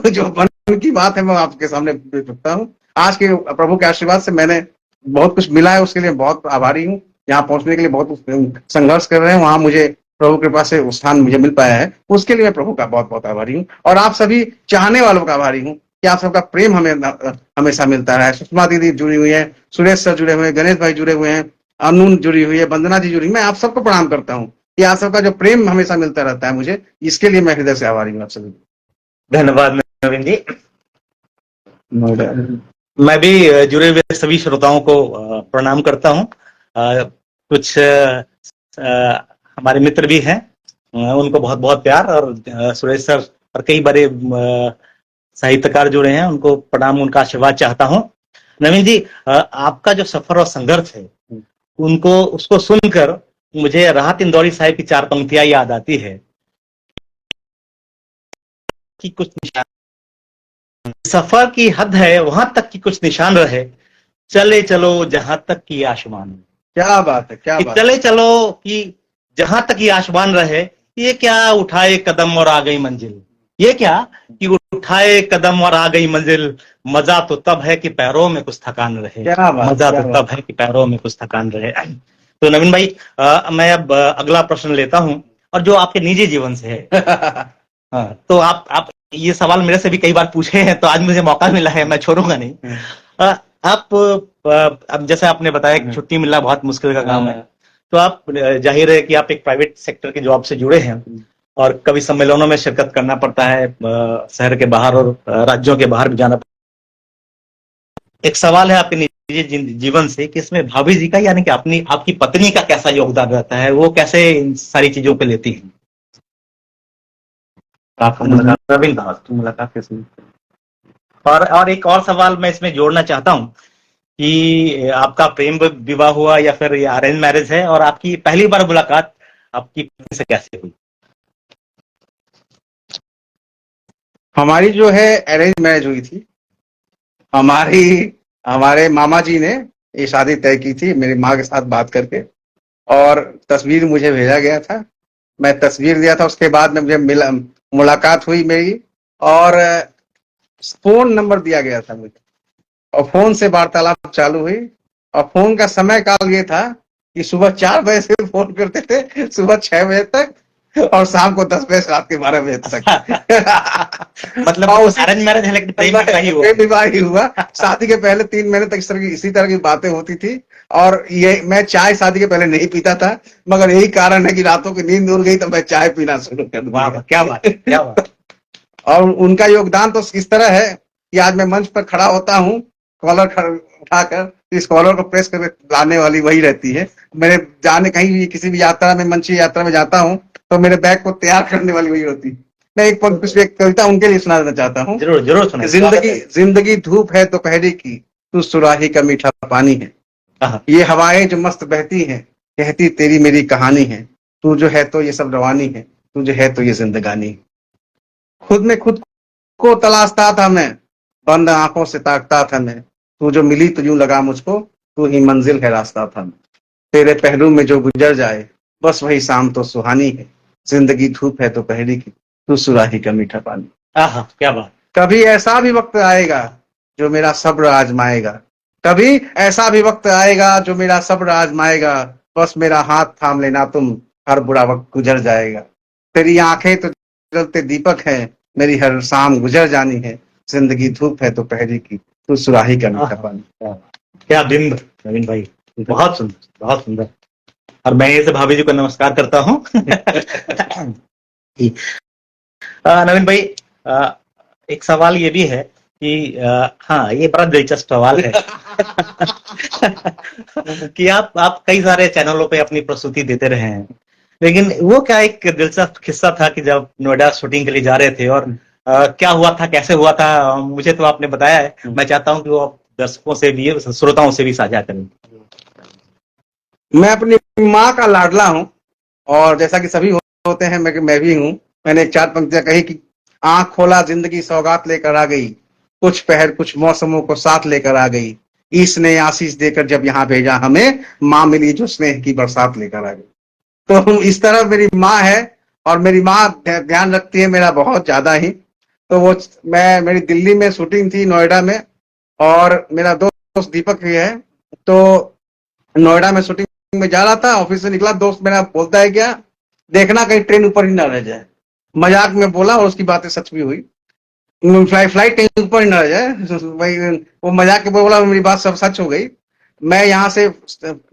तो जो मन की बात है मैं आपके सामने रखता हूँ। आज के प्रभु के आशीर्वाद से मैंने बहुत कुछ मिला है, उसके लिए बहुत आभारी हूँ। यहाँ पहुंचने के लिए बहुत संघर्ष कर रहे हैं, वहां मुझे प्रभु कृपा से उस स्थान मुझे मिल पाया है, उसके लिए मैं प्रभु का बहुत बहुत आभारी हूँ। और आप सभी चाहने वालों का आभारी हूँ कि आप सबका प्रेम हमें हमेशा मिलता रहा है। सुषमा दीदी जुड़ी हुई है, सुरेश सर जुड़े हुए हैं, गणेश भाई जुड़े हुए हैं, अनु जुड़ी हुई है, वंदना जी जुड़ी हुई। मैं आप सबको प्रणाम करता हूँ कि आप सबका जो प्रेम हमेशा मिलता रहता है मुझे, इसके लिए मैं हृदय से आभारी हूँ आप सभी। धन्यवाद नवीन जी। मैं भी जुड़े हुए सभी श्रोताओं को प्रणाम करता हूँ। कुछ हमारे मित्र भी हैं उनको बहुत बहुत प्यार, और सुरेश सर और कई बड़े साहित्यकार जुड़े हैं, उनको प्रणाम, उनका आशीर्वाद चाहता हूँ। नवीन जी, आपका जो सफर और संघर्ष है, उनको उसको सुनकर मुझे राहत इंदौरी साहब की 4 पंक्तियां याद आती है कि कुछ निशान, सफर की हद है वहां तक की कुछ निशान रहे, चले चलो जहां तक की आसमान। क्या बात है, क्या कि बात चले चलो कि जहां तक ये आसमान रहे, ये क्या उठाए कदम और आ गई मंजिल, ये क्या कि उठाए कदम और आ गई मंजिल, मजा तो तब है कि पैरों में कुछ थकान रहे, क्या बात, मजा क्या तो बात। तब है कि पैरों में कुछ थकान रहे। तो नवीन भाई, मैं अब अगला प्रश्न लेता हूं, और जो आपके निजी जीवन से है। हाँ, तो आप ये सवाल मेरे से भी कई बार पूछे हैं, तो आज मुझे मौका मिला है, मैं छोड़ूंगा नहीं। आप अब जैसे आपने बताया कि छुट्टी मिलना बहुत मुश्किल का काम है, तो आप जाहिर है कि आप एक प्राइवेट सेक्टर की जॉब से जुड़े हैं, और कभी सम्मेलनों में शिरकत करना पड़ता है, शहर के बाहर और राज्यों के बाहर भी जाना पड़ता है। एक सवाल है आपके निजी जीवन से कि इसमें भाभी जी का, यानी कि अपनी आपकी पत्नी का कैसा योगदान रहता है, वो कैसे इन सारी चीजों पे लेती है? आपका मुलाकात रविंद्र दास, तो मुलाकात कैसे? और एक और सवाल मैं इसमें जोड़ना चाहता हूँ कि आपका प्रेम विवाह हुआ या फिर ये अरेंज मैरिज है, और आपकी पहली बार मुलाकात आपकी पत्नी से कैसे हुई? हमारी जो है अरेंज मैरिज हुई थी। हमारे मामा जी ने ये शादी तय की थी मेरी माँ के साथ बात करके, और तस्वीर मुझे भेजा गया था, मैं तस्वीर दिया था। उसके बाद में मुझे मुलाकात हुई मेरी, और फोन नंबर दिया गया था मुझे, और फोन से वार्तालाप चालू हुई। और फोन का समय काल ये था कि सुबह 4 बजे से फोन करते थे, सुबह 6 बजे तक, और शाम को 10 बजे, रात के 12 बजे तक। मतलब और उसी अरेंज मैरिज है लेकिन प्रेम विवाह ही हुआ। प्रेम विवाह ही हुआ। शादी के पहले 3 महीने तक इसी तरह की बातें होती थी। और ये मैं चाय शादी के पहले नहीं पीता था, मगर यही कारण है कि रातों की नींद उड़ गई तो मैं चाय पीना शुरू कर वाह, दिया। क्या बात, क्या बात। और उनका योगदान तो इस तरह है कि आज मैं मंच पर खड़ा होता हूँ, कॉलर उठाकर, इस कॉलर को प्रेस करके लाने वाली वही रहती है। मेरे जाने कहीं भी किसी भी यात्रा में, मंची यात्रा में जाता हूँ, तो मेरे बैग को तैयार करने वाली वही होती है। मैं एक कविता उनके लिए सुना देना चाहता हूँ। जरूर जरूर सुनाइए। जिंदगी धूप है दोपहरी की, तू सुराही का मीठा पानी है। ये हवाएं जो मस्त बहती हैं, कहती तेरी मेरी कहानी है। तू जो है तो ये सब रवानी है, तू जो है तो ये जिंदगानी। खुद में खुद को तलाशता था मैं, बंद आंखों से ताकता था मैं। तू जो मिली तो यूं लगा मुझको, तू ही मंजिल है रास्ता था मैं। तेरे पहलू में जो गुजर जाए, बस वही शाम तो सुहानी है। जिंदगी धूप है तो पहली की, तू सुराही का मीठा पानी। क्या बात। कभी ऐसा भी वक्त आएगा जो मेरा सब्र आजमाएगा, कभी ऐसा भी वक्त आएगा जो मेरा सब्र आजमाएगा। बस मेरा हाथ थाम लेना तुम, हर बुरा वक्त गुजर जाएगा। तेरी आंखें तो जलते दीपक है, मेरी हर शाम गुजर जानी है। जिंदगी धूप है तो पहरी की, तू सुराही का मीठा पानी। क्या बिंब नवीन भाई, बहुत सुंदर, बहुत सुंदर। और मैं ऐसे भाभी जी को नमस्कार करता हूँ। नवीन भाई, एक सवाल ये भी है कि हाँ, ये बड़ा दिलचस्प सवाल है। कि आप कई सारे चैनलों पे अपनी प्रस्तुति देते रहे हैं, लेकिन वो क्या एक दिलचस्प किस्सा था कि जब नोएडा शूटिंग के लिए जा रहे थे, और क्या हुआ था, कैसे हुआ था, मुझे तो आपने बताया है, मैं चाहता हूँ कि वो आप दर्शकों से भी, श्रोताओं से भी साझा करें। मैं अपनी माँ का लाडला हूँ, और जैसा कि सभी होते हैं, मैं भी हूँ। मैंने 4 पंक्तियां कही कि आंख खोला जिंदगी सौगात लेकर आ गई, कुछ पहर कुछ मौसमों को साथ लेकर आ गई। ईश ने आशीष देकर जब यहाँ भेजा हमें, माँ मिली जो स्नेह की बरसात लेकर आ गई। तो इस तरह मेरी माँ है, और मेरी माँ ध्यान रखती है मेरा बहुत ज्यादा ही। तो वो मेरी दिल्ली में शूटिंग थी, नोएडा में, और मेरा दोस्त दीपक भी है। तो नोएडा में शूटिंग में जा रहा था, ऑफिस से निकला, दोस्त मेरा बोलता है क्या, देखना कहीं ट्रेन ऊपर ही ना रह जाए। मजाक में बोला, और उसकी बातें सच भी हुई। फ्लाइट कहीं ऊपर ही ना रह जाए, भाई वो मजाक के बोला, मेरी बात सब सच हो गई। मैं यहाँ से,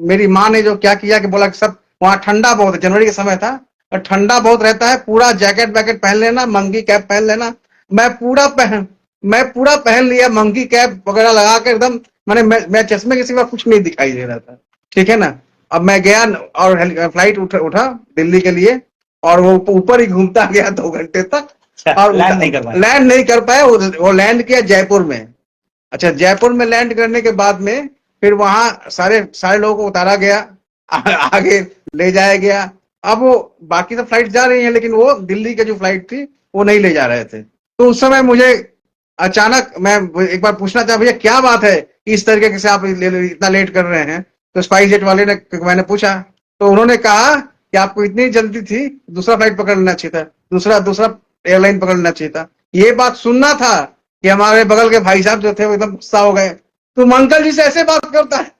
मेरी माँ ने जो क्या किया कि बोला कि सब वहाँ ठंडा बहुत है, जनवरी का समय था, और ठंडा बहुत रहता है, पूरा जैकेट वैकेट पहन लेना, मंकी कैप पहन लेना। मैं पूरा पहन लिया, मंकी कैप वगैरह लगा के एकदम, मैंने मैं चश्मे के सिवा कुछ नहीं दिखाई दे रहा था। ठीक है ना। अब मैं गया और फ्लाइट उठा दिल्ली के लिए, और वो ऊपर ही घूमता गया 2 घंटे तक, और लैंड नहीं कर पाए। लैंड नहीं कर पाया। वो लैंड किया जयपुर में। अच्छा, जयपुर में लैंड करने के बाद में फिर वहां सारे सारे लोगों को उतारा गया, आगे ले जाया गया। अब वो बाकी तो फ्लाइट जा रही हैं, लेकिन वो दिल्ली की जो फ्लाइट थी वो नहीं ले जा रहे थे। तो उस समय मुझे अचानक, मैं एक बार पूछना चाहा, भैया क्या बात है, इस तरीके से आप इतना लेट कर रहे हैं? तो स्पाइस जेट वाले ने, मैंने पूछा, तो उन्होंने कहा कि आपको इतनी जल्दी थी, दूसरा फ्लाइट पकड़ लेना चाहिए था, दूसरा दूसरा एयरलाइन पकड़ लेना चाहिए था। ये बात सुनना था कि हमारे बगल के भाई साहब जो थे वो एकदम गुस्सा हो गए, तुम अंकल जी से ऐसे बात करता है।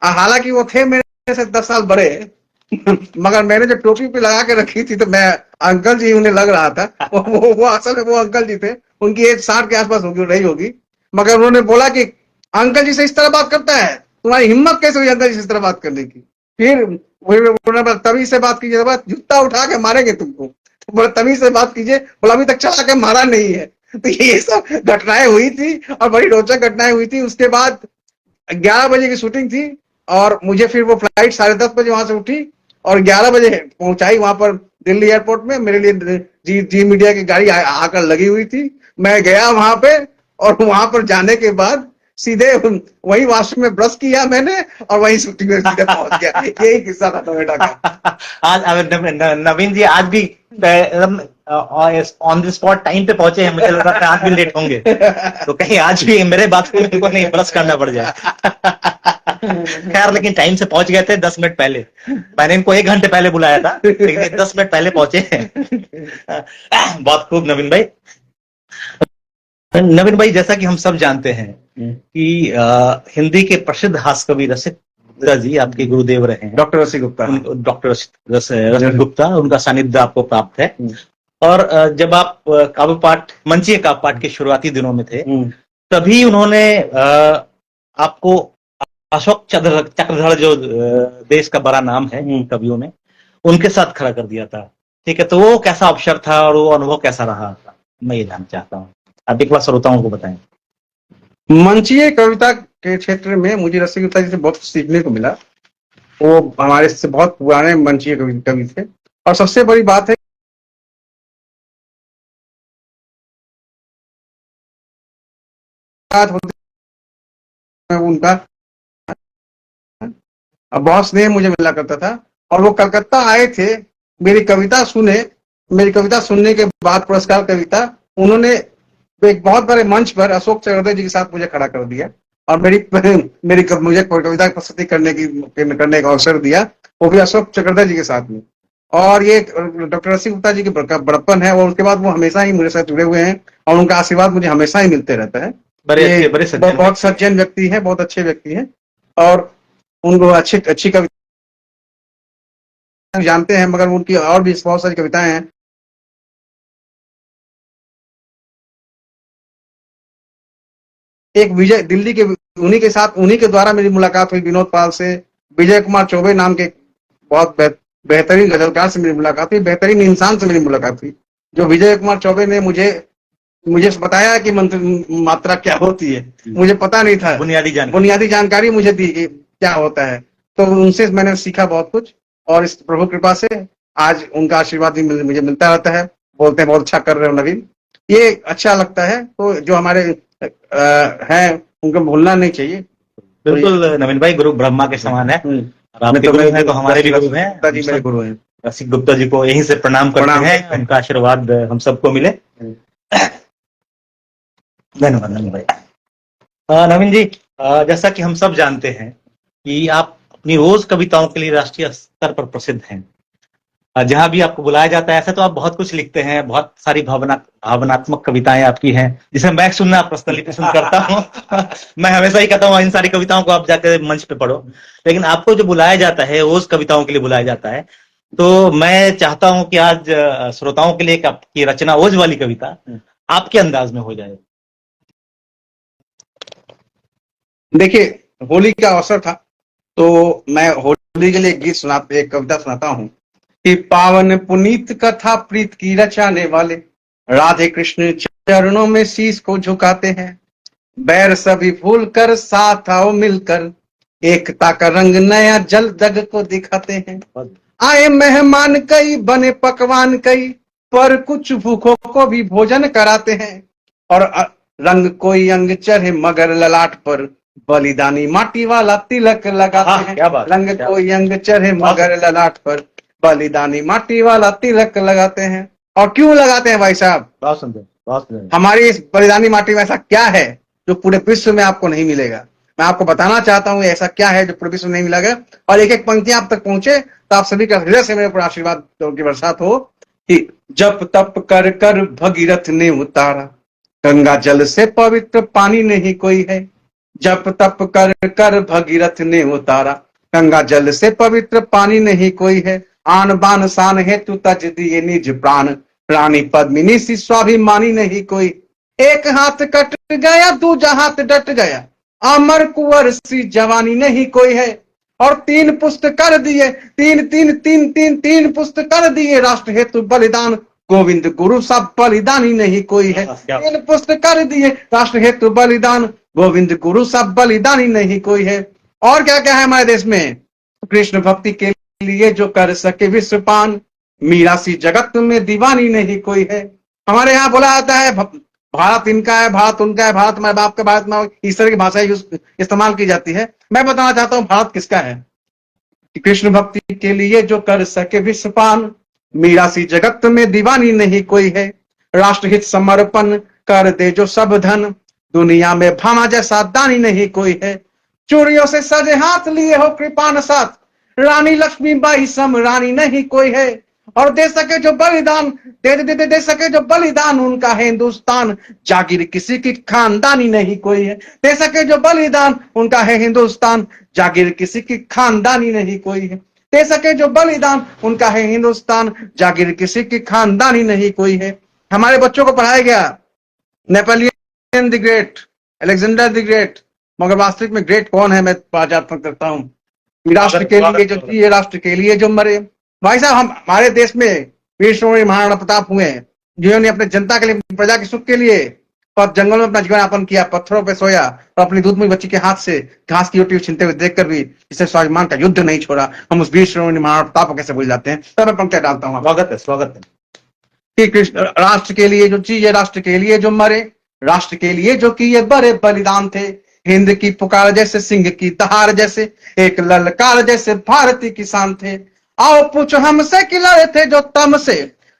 हालांकि वो थे मेरे से 10 साल बड़े, मगर मैंने जो टोपी पे लगा के रखी थी तो मैं अंकल जी उन्हें लग रहा था। वो असल में वो अंकल जी थे, उनकी एज 60 के आसपास होगी, रही होगी। मगर उन्होंने बोला कि अंकल जी से इस तरह बात करता है, तुम्हारी हिम्मत कैसे हुई अंकल जी से इस तरह बात करने की? फिर उन्होंने तभी से बात कीजिए, जूता उठा के मारेंगे तुमको, तो बोला तभी से बात कीजिए। बोला अभी तक चला के मारा नहीं है। तो ये सब घटनाएं हुई थी और बड़ी रोचक घटनाएं हुई थी। उसके बाद 11 बजे की शूटिंग थी और मुझे फिर वो फ्लाइट 10:30 बजे वहां से उठी और 11 बजे पहुंचाई वहां पर दिल्ली एयरपोर्ट में। मेरे लिए जी मीडिया की गाड़ी आकर लगी हुई थी। मैं गया वहां पे और वहां पर जाने के बाद सीधे वही वॉशरूम में ब्रश किया मैंने और वही शूटिंग में सीधे पहुंच गया। यही किस्सा था टोमेटा का। आज नवीन जी आज भी ऑन द स्पॉट टाइम पे पहुंचे हैं। मुझे लग रहा था आज भी लेट होंगे, तो कहीं आज भी मेरे बात को नहीं ब्रश करना पड़ जाए। खैर, लेकिन टाइम से पहुंच गए थे 10 मिनट पहले। मैंने इनको 1 घंटे पहले बुलाया था, लेकिन 10 मिनट पहले पहुंचे हैं। बहुत खूब नवीन भाई। नवीन भाई, जैसा कि हम सब जानते हैं कि हिंदी के प्रसिद्ध हास्य कवि रसिक गुप्ता जी आपके गुरुदेव रहे हैं। डॉक्टर रसिक गुप्ता। डॉक्टर रसिक गुप्ता, उनका सानिध्य आपको प्राप्त है। और जब आप काव्य पाठ, मंचीय काव्य पाठ के शुरुआती दिनों में थे, तभी उन्होंने आपको अशोक चक्रधर, जो देश का बड़ा नाम है कवियों में, उनके साथ खड़ा कर दिया था। ठीक है, तो वो कैसा अवसर था और वो अनुभव कैसा रहा था, मैं ये जानना चाहता हूँ। आप एक बार श्रोताओं को बताएं। मंचीय कविता के क्षेत्र में मुझे रसिक गुप्ता जी से बहुत कुछ सीखने को मिला। वो हमारे से बहुत पुराने मंचीय कवि थे। और सबसे बड़ी बात है उनका बहुत स्नेह मुझे मिला करता था। और वो कलकत्ता आए थे, मेरी कविता सुनने के बाद, पुरस्कार कविता, उन्होंने एक बहुत बड़े मंच पर अशोक चक्रधर जी के साथ मुझे खड़ा कर दिया और मुझे कविता प्रस्तुति करने का अवसर दिया, वो भी अशोक चक्रधर जी के साथ में। और ये डॉक्टर रसिक गुप्ता जी की बड़प्पन है। और उसके बाद वो हमेशा ही मेरे साथ जुड़े हुए हैं और उनका आशीर्वाद मुझे हमेशा ही मिलते रहता है। बहुत सज्जन व्यक्ति है, बहुत अच्छे व्यक्ति है और उनको अच्छी कविता जानते हैं, मगर उनकी और भी बहुत सारी कविताएं हैं। एक विजय दिल्ली के, उन्हीं के द्वारा मेरी मुलाकात हुई विनोद पाल से। विजय कुमार चौबे नाम के बहुत बेहतरीन गजलकार से मेरी मुलाकात हुई, बेहतरीन इंसान से मेरी मुलाकात हुई। जो विजय कुमार चौबे ने मुझे बताया कि मात्रा क्या होती है, मुझे पता नहीं था। बुनियादी जानकारी मुझे दी कि क्या होता है। तो उनसे मैंने सीखा बहुत कुछ और इस प्रभु कृपा से आज उनका आशीर्वाद भी मुझे मिलता रहता है। बोलते हैं बहुत अच्छा कर रहे हो नवीन, ये अच्छा लगता है। तो जो हमारे हैं उनको भूलना नहीं चाहिए। बिल्कुल नवीन भाई, गुरु ब्रह्मा के समान है और आपके गुरु हैं तो हमारे भी गुरु हैं। जी मेरे गुरु हैं। रसिक गुप्ता जी को यहीं से प्रणाम करते हैं, उनका आशीर्वाद हम सबको मिले। धन्यवाद नवीन भाई। नवीन जी, जैसा कि हम सब जानते हैं कि आप अपनी रोज कविताओं के लिए राष्ट्रीय स्तर पर प्रसिद्ध हैं। जहां भी आपको बुलाया जाता है, ऐसा तो आप बहुत कुछ लिखते हैं, बहुत सारी भावनात्मक कविताएं आपकी हैं, जिसे मैं सुनना पर्सनली पसंद करता हूं। मैं हमेशा ही कहता हूँ इन सारी कविताओं को आप जाकर मंच पे पढ़ो। लेकिन आपको जो बुलाया जाता है, रोज कविताओं के लिए बुलाया जाता है, तो मैं चाहता हूं कि आज श्रोताओं के लिए एक आपकी रचना, ओज वाली कविता आपके अंदाज में हो जाए। देखिए, होली का अवसर था तो मैं होली के लिए एक कविता सुनाता हूँ कि पावन पुनीत कथा प्रीत की रचाने वाले राधे कृष्ण चरणों में शीश को झुकाते हैं। बैर सभी भूल कर साथ आओ मिलकर, एकता का रंग नया जल जग को दिखाते हैं। आए मेहमान कई, बने पकवान कई, पर कुछ भूखों को भी भोजन कराते हैं। और रंग कोई अंग चढ़े मगर ललाट पर, बलिदानी माटी वाला तिलक लगाते हैं। क्या बात, रंग क्या कोई अंग चढ़े बहुत मगर ललाट पर, बलिदानी माटी वाला तिलक लगाते हैं। और क्यों लगाते हैं भाई साहब? बहुत सुंदर, बहुत सुंदर। हमारी इस बलिदानी माटी में ऐसा क्या है जो पूरे विश्व में आपको नहीं मिलेगा? मैं आपको बताना चाहता हूं ऐसा क्या है जो पूरे विश्व में नहीं मिलेगा। और एक एक पंक्ति आप तक पहुंचे तो आप सभी का हृदय से मेरे ऊपर आशीर्वाद की बरसात हो कि जप तप कर कर भगीरथ ने उतारा, गंगा जल से पवित्र पानी नहीं कोई है। जप तप कर कर भगीरथ ने उतारा, गंगा जल से पवित्र पानी नहीं कोई है। आन बान शान हेतु तज दिए निज प्राण, रानी पद्मिनी सी स्वाभिमानी नहीं कोई। एक हाथ कट गया दूजा हाथ डट गया, अमर कुंवर सी जवानी नहीं कोई है। और तीन पुस्त कर दिए, तीन तीन तीन तीन तीन पुस्त कर दिए राष्ट्र हेतु बलिदान, गोविंद गुरु सब बलिदानी नहीं कोई है। तीन पुस्त कर दिए राष्ट्र हेतु बलिदान, गोविंद गुरु सब बलिदानी नहीं कोई है। और क्या क्या है हमारे देश में? कृष्ण भक्ति के लिए जो कर सके विश्व पान, मीरा सी जगत में दीवानी नहीं कोई है। हमारे यहाँ बोला जाता है भारत इनका है, भारत उनका है, भारत हमारे बाप का, भारत में इस तरह की भाषा इस्तेमाल की जाती है। मैं बताना चाहता हूँ भारत किसका है? कि कृष्ण भक्ति के लिए जो कर सके विश्व पान, मीरा सी जगत में दीवानी नहीं कोई है। राष्ट्रहित समर्पण कर दे जो सब धन, दुनिया में भामा जैसा दानी नहीं कोई है। चूड़ियों से सजे हाथ लिए हो कृपाण साथ, रानी लक्ष्मीबाई सम रानी नहीं कोई है। और दे सके जो बलिदान, दे सके जो बलिदान, उनका है हिंदुस्तान, जागीर किसी की खानदानी नहीं कोई है। दे सके जो बलिदान, उनका है हिंदुस्तान, जागीर किसी की खानदानी नहीं कोई है। दे सके जो बलिदान, उनका है हिंदुस्तान, जागीर किसी की खानदानी नहीं कोई है। हमारे बच्चों को पढ़ाया गया Napoleon the great, Alexander the great, मगर वास्तविक में ग्रेट कौन है मैं बात करता हूँ। राष्ट्र के लिए जो जिए, राष्ट्र के लिए जो मरे। भाई साहब हमारे देश में वीर श्रोमणी महाराणा प्रताप हुए, जिन्होंने अपने जनता के लिए, प्रजा के सुख के लिए पर जंगल में अपना जीवन यापन किया, पत्थरों पे सोया और अपनी दूधमुई बच्ची के हाथ से घास की रोटी छीनते हुए देखकर भी इसे स्वाभिमान का युद्ध नहीं छोड़ा। हम उस वीर श्रोमणी महाराणा प्रताप को कैसे भूल जाते हैं? तब मैं पंक्तियां डालता हूँ। स्वागत है, स्वागत है। कि कृष्ण राष्ट्र के लिए जो जिए, राष्ट्र के लिए जो मरे, राष्ट्र के लिए जो किए बड़े बलिदान थे। हिंद की पुकार जैसे, सिंह की दहाड़ जैसे, एक ललकार जैसे भारतीय किसान थे। आओ पूछो हमसे कि लड़े थे जो तम से,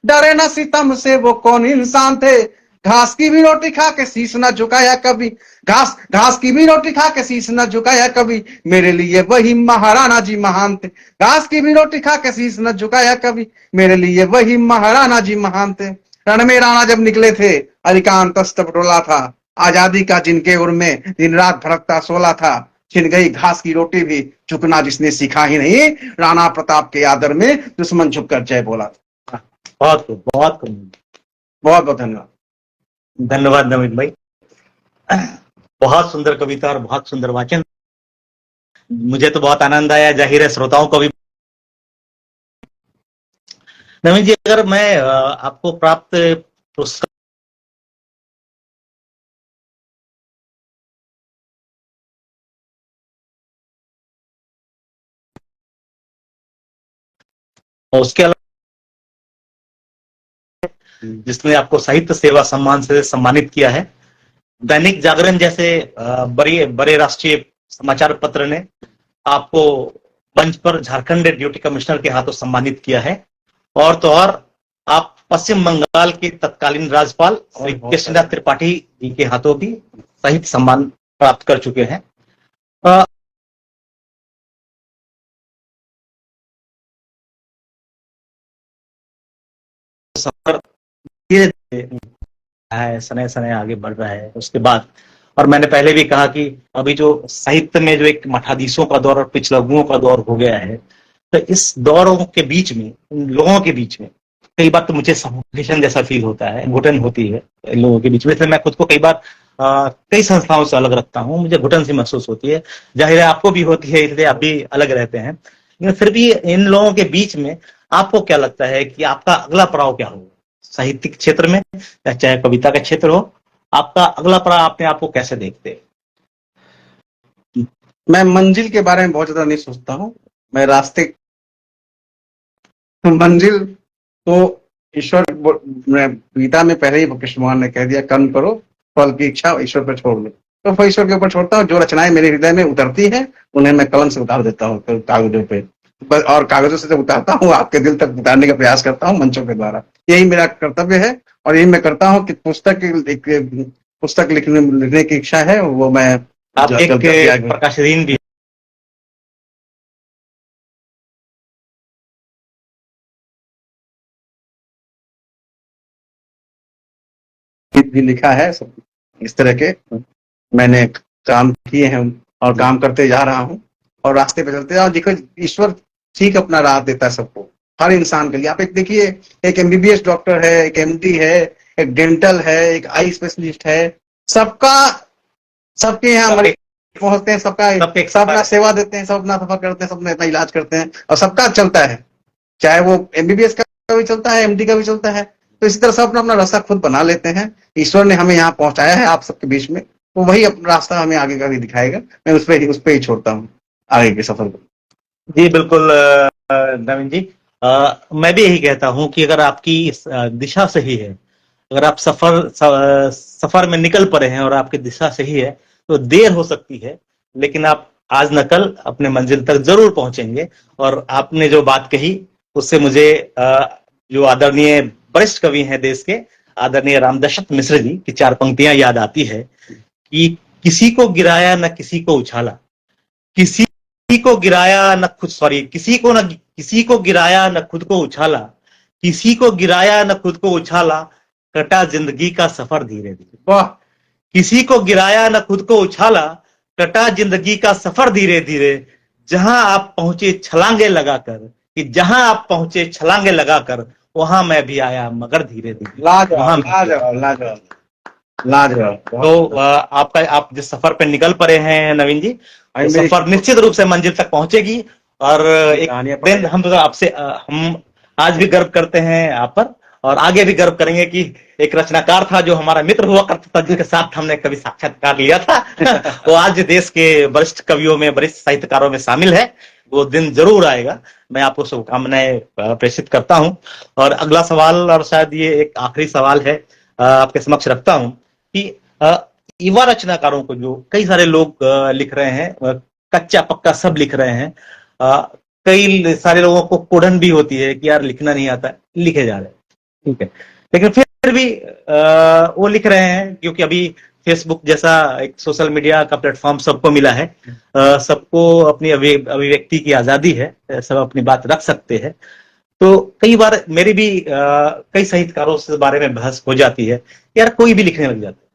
डरे ना सितम से वो कौन इंसान थे। घास की भी रोटी खा के शीश न झुकाया कभी, घास की भी रोटी खा के शीश न झुकाया कभी, मेरे लिए वही महाराणा जी महान थे। घास की भी रोटी खा के शीश न झुकाया कभी, मेरे लिए वही महाराणा जी महान थे। रण में राणा जब निकले थे, अरिकांत अस्त डोला था, आजादी का जिनके उर में दिन रात भड़कता सोला था। छिन गई घास की रोटी भी, झुकना जिसने सीखा ही नहीं, राणा प्रताप के आदर में दुश्मन झुककर जय बोला था। बहुत बहुत बहुत बहुत धन्यवाद। धन्यवाद नवीन भाई, बहुत सुंदर कविता और बहुत सुंदर वाचन। मुझे तो बहुत आनंद आया, जाहिर है श्रोताओं को भी। नवीन जी, अगर मैं आपको प्राप्त पुरस्कार और उसके अलावा जिसने आपको साहित्य सेवा सम्मान से सम्मानित किया है, दैनिक जागरण जैसे बड़े बड़े राष्ट्रीय समाचार पत्र ने आपको मंच पर झारखंड ड्यूटी कमिश्नर के हाथों सम्मानित किया है। और तो और आप पश्चिम बंगाल के तत्कालीन राज्यपाल श्री कृष्णदास त्रिपाठी जी के हाथों भी साहित्य सम्मान प्राप्त कर चुके हैं। सफर सने सने आगे बढ़ रहा है उसके बाद। और मैंने पहले भी कहा कि अभी जो साहित्य में जो एक मठाधीशों का दौर और पिछलग्गुओं का दौर हो गया है, तो इस दौरों के बीच में, इन लोगों के बीच में कई बार तो मुझे सफोकेशन जैसा फील होता है, घुटन होती है लोगों के बीच में। इसलिए मैं खुद को कई बार कई संस्थाओं से अलग रखता हूँ, मुझे घुटन सी महसूस होती है। जाहिर है आपको भी होती है, इसलिए आप भी अलग रहते हैं। लेकिन फिर भी इन लोगों के बीच में आपको क्या लगता है कि आपका अगला पड़ाव क्या होगा साहित्यिक क्षेत्र में, या चाहे कविता का क्षेत्र हो? आपका अगला पड़ाव अपने आप को कैसे देखते हैं? मैं मंजिल के बारे में बहुत ज्यादा नहीं सोचता हूँ, मैं रास्ते मंजिल तो ईश्वर गीता में पहले ही कृष्ण भगवान ने कह दिया, कर्म करो, फल की इच्छा ईश्वर पर छोड़ दो। तो फिर ईश्वर के ऊपर छोड़ता हूँ। जो रचनाएं मेरे हृदय में उतरती हैं उन्हें मैं कलम से उतार देता हूँ कागजों पे, और कागजों से जब उतारता हूँ आपके दिल तक उतारने का प्रयास करता हूँ मंचों के द्वारा। यही मेरा कर्तव्य है और यही मैं करता हूँ कि पुस्तक लिखने की इच्छा है, वो मैं आप एक प्रकाशनीय भी भी लिखा है। सब इस तरह के मैंने काम किए हैं और काम करते जा रहा हूँ और रास्ते पे चलते जाओ। देखो ईश्वर ठीक अपना राह देता है सबको, हर इंसान के लिए। आप एक देखिए, एक एमबीबीएस डॉक्टर है, एक एमडी है, एक डेंटल है, एक आई स्पेशलिस्ट है, सबके यहाँ मरीज पहुंचते हैं, सब अपना सेवा देते हैं, सब अपना सफर करते हैं, सब अपना इलाज करते हैं और सबका चलता है। चाहे वो एमबीबीएस का भी चलता है, एमडी का भी चलता है। तो इसी तरह सब अपना अपना रास्ता खुद बना लेते हैं। ईश्वर ने हमें यहाँ पहुंचाया है आप सबके बीच में, तो वही अपना रास्ता हमें आगे का भी दिखाएगा। मैं उस पर ही छोड़ता हूँ आगे के सफर को। जी बिल्कुल नवीन जी, मैं भी यही कहता हूं कि अगर आपकी दिशा सही है, अगर आप सफर में निकल पड़े हैं और आपकी दिशा सही है, तो देर हो सकती है लेकिन आप आज न कल अपने मंजिल तक जरूर पहुंचेंगे। और आपने जो बात कही उससे मुझे जो आदरणीय वरिष्ठ कवि हैं देश के, आदरणीय रामदशरथ मिश्र जी की 4 पंक्तियां याद आती है कि किसी को गिराया न किसी को उछाला, किसी को गिराया न किसी को गिराया न खुद को उछाला, किसी को गिराया न खुद को उछाला, कटा जिंदगी का सफर धीरे धीरे। वाह! किसी को गिराया न खुद को उछाला, कटा जिंदगी का सफर धीरे धीरे, जहां आप पहुंचे छलांगे लगाकर, कि जहां आप पहुंचे छलांगे लगाकर, वहां मैं भी आया मगर धीरे धीरे। लाजवाब। तो आप जिस सफर पे निकल पड़े हैं नवीन जी, तो सफर निश्चित रूप से मंजिल तक पहुंचेगी। और एक दिन हम आज भी गर्व करते हैं आप पर, और आगे भी गर्व करेंगे कि एक रचनाकार था जो हमारा मित्र हुआ करता था, जिसके साथ हमने कभी साक्षात्कार लिया था वो आज देश के वरिष्ठ कवियों में, वरिष्ठ साहित्यकारों में शामिल है। वो दिन जरूर आएगा। मैं आपको शुभकामनाएं प्रेषित करता हूं। और अगला सवाल, और शायद ये एक आखिरी सवाल है, आपके समक्ष रखता हूं कि युवा रचनाकारों को, जो कई सारे लोग लिख रहे हैं, कच्चा पक्का सब लिख रहे हैं, कई सारे लोगों को कुड़न भी होती है कि यार लिखना नहीं आता, लिखे जा रहे हैं, ठीक है, लेकिन फिर भी वो लिख रहे हैं क्योंकि अभी फेसबुक जैसा एक सोशल मीडिया का प्लेटफॉर्म सबको मिला है, सबको अपनी अभिव्यक्ति की आजादी है, सब अपनी बात रख सकते हैं। तो कई बार मेरी भी कई साहित्यकारों से बारे में बहस हो जाती है, यार कोई भी लिखने लग जाता है।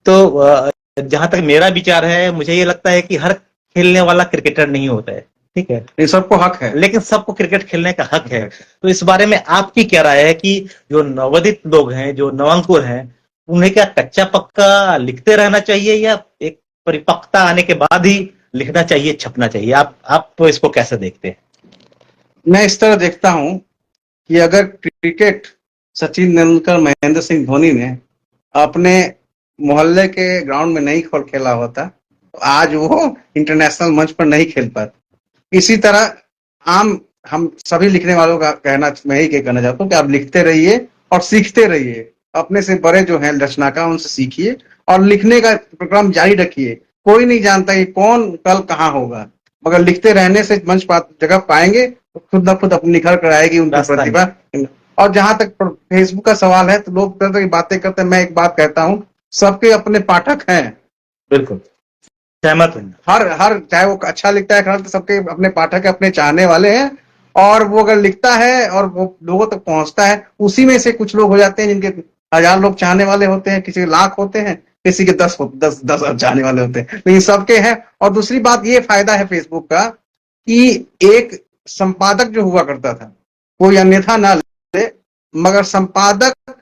तो जहां तक मेरा विचार है, मुझे ये लगता है कि हर खेलने वाला क्रिकेटर नहीं होता है, ठीक है, ये सबको हक है, लेकिन सबको क्रिकेट खेलने का हक है। तो इस बारे में आपकी क्या राय है कि जो नवोदित लोग हैं, जो नवांकुर हैं, उन्हें क्या कच्चा पक्का लिखते रहना चाहिए या एक परिपक्वता आने के बाद ही लिखना चाहिए, छपना चाहिए? आप तो इसको कैसे देखते हैं? मैं इस तरह देखता हूं कि अगर क्रिकेट सचिन तेंदुलकर, महेंद्र सिंह धोनी ने अपने मोहल्ले के ग्राउंड में नहीं खेला होता तो आज वो इंटरनेशनल मंच पर नहीं खेल पाते। इसी तरह हम सभी लिखने वालों का मैं ही कहना चाहता हूँ कि आप लिखते रहिए और सीखते रहिए। अपने से बड़े जो हैं रचनाकार, उनसे सीखिए और लिखने का प्रोग्राम जारी रखिए। कोई नहीं जानता कि कौन कल कहाँ होगा, मगर लिखते रहने से मंच जगह पाएंगे तो खुद न खुद अपनी निखर कर आएगी उनकी प्रतिभा। और जहां तक फेसबुक का सवाल है, तो लोग तरह की बातें करते हैं। मैं एक बात कहता हूँ, सबके अपने पाठक हैं। बिल्कुल सहमत हूं। हर चाहे वो अच्छा लिखता है खराब, तो सबके अपने पाठक है, अपने चाहने वाले हैं। और वो अगर लिखता है और वो लोगों तक पहुंचता है, उसी में से कुछ लोग हो जाते हैं जिनके 1000 लोग चाहने वाले होते हैं, किसी के लाख होते हैं, किसी के 10 चाहने वाले होते हैं, लेकिन सबके हैं। और दूसरी बात, ये फायदा है फेसबुक का कि एक संपादक जो हुआ करता था, कोई अन्यथा ना ले, मगर संपादक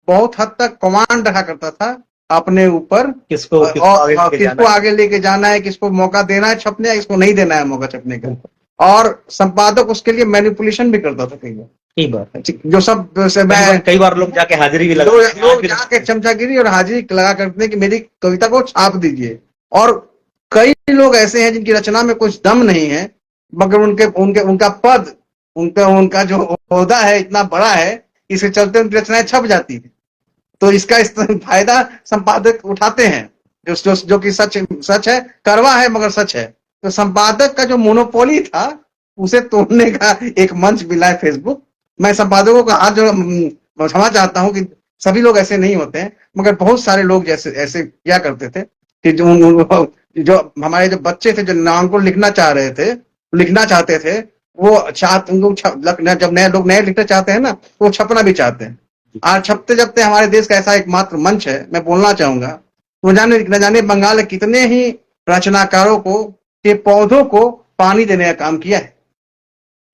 बहुत हद तक कमांड रखा करता था अपने ऊपर, किसको आगे लेके जाना है, किसको मौका देना है छपने का, किसको नहीं देना है मौका छपने का। और संपादक उसके लिए मैनिपुलेशन भी करता था कई बार, जो सब कई बार लोग जाके हाजिरी भी लोग जाके चमचागिरी और हाजिरी लगा करते हैं कि मेरी कविता को छाप दीजिए। और कई लोग ऐसे हैं जिनकी रचना में कुछ दम नहीं है, मगर उनका पद उनका उनका जो ओहदा है इतना बड़ा है, इसके चलते उनकी रचनाएं छप जाती है। तो इसका फायदा संपादक उठाते हैं, जो कि सच सच है, कड़वा है मगर सच है। तो संपादक का जो मोनोपोली था उसे तोड़ने का एक मंच मिला है फेसबुक। मैं संपादकों का हाथ जो क्षमा चाहता हूँ कि सभी लोग ऐसे नहीं होते हैं, मगर बहुत सारे लोग जैसे ऐसे किया करते थे कि जो हमारे जो बच्चे थे जो नामकुल लिखना चाह रहे थे, लिखना चाहते थे, वो जब नए लोग नए लिखना चाहते हैं ना, तो वो छपना भी चाहते हैं। आज छपते छपते हमारे देश का ऐसा एकमात्र मंच है, मैं बोलना चाहूंगा, न जाने बंगाल के कितने ही रचनाकारों को के पौधों को पानी देने का काम किया है,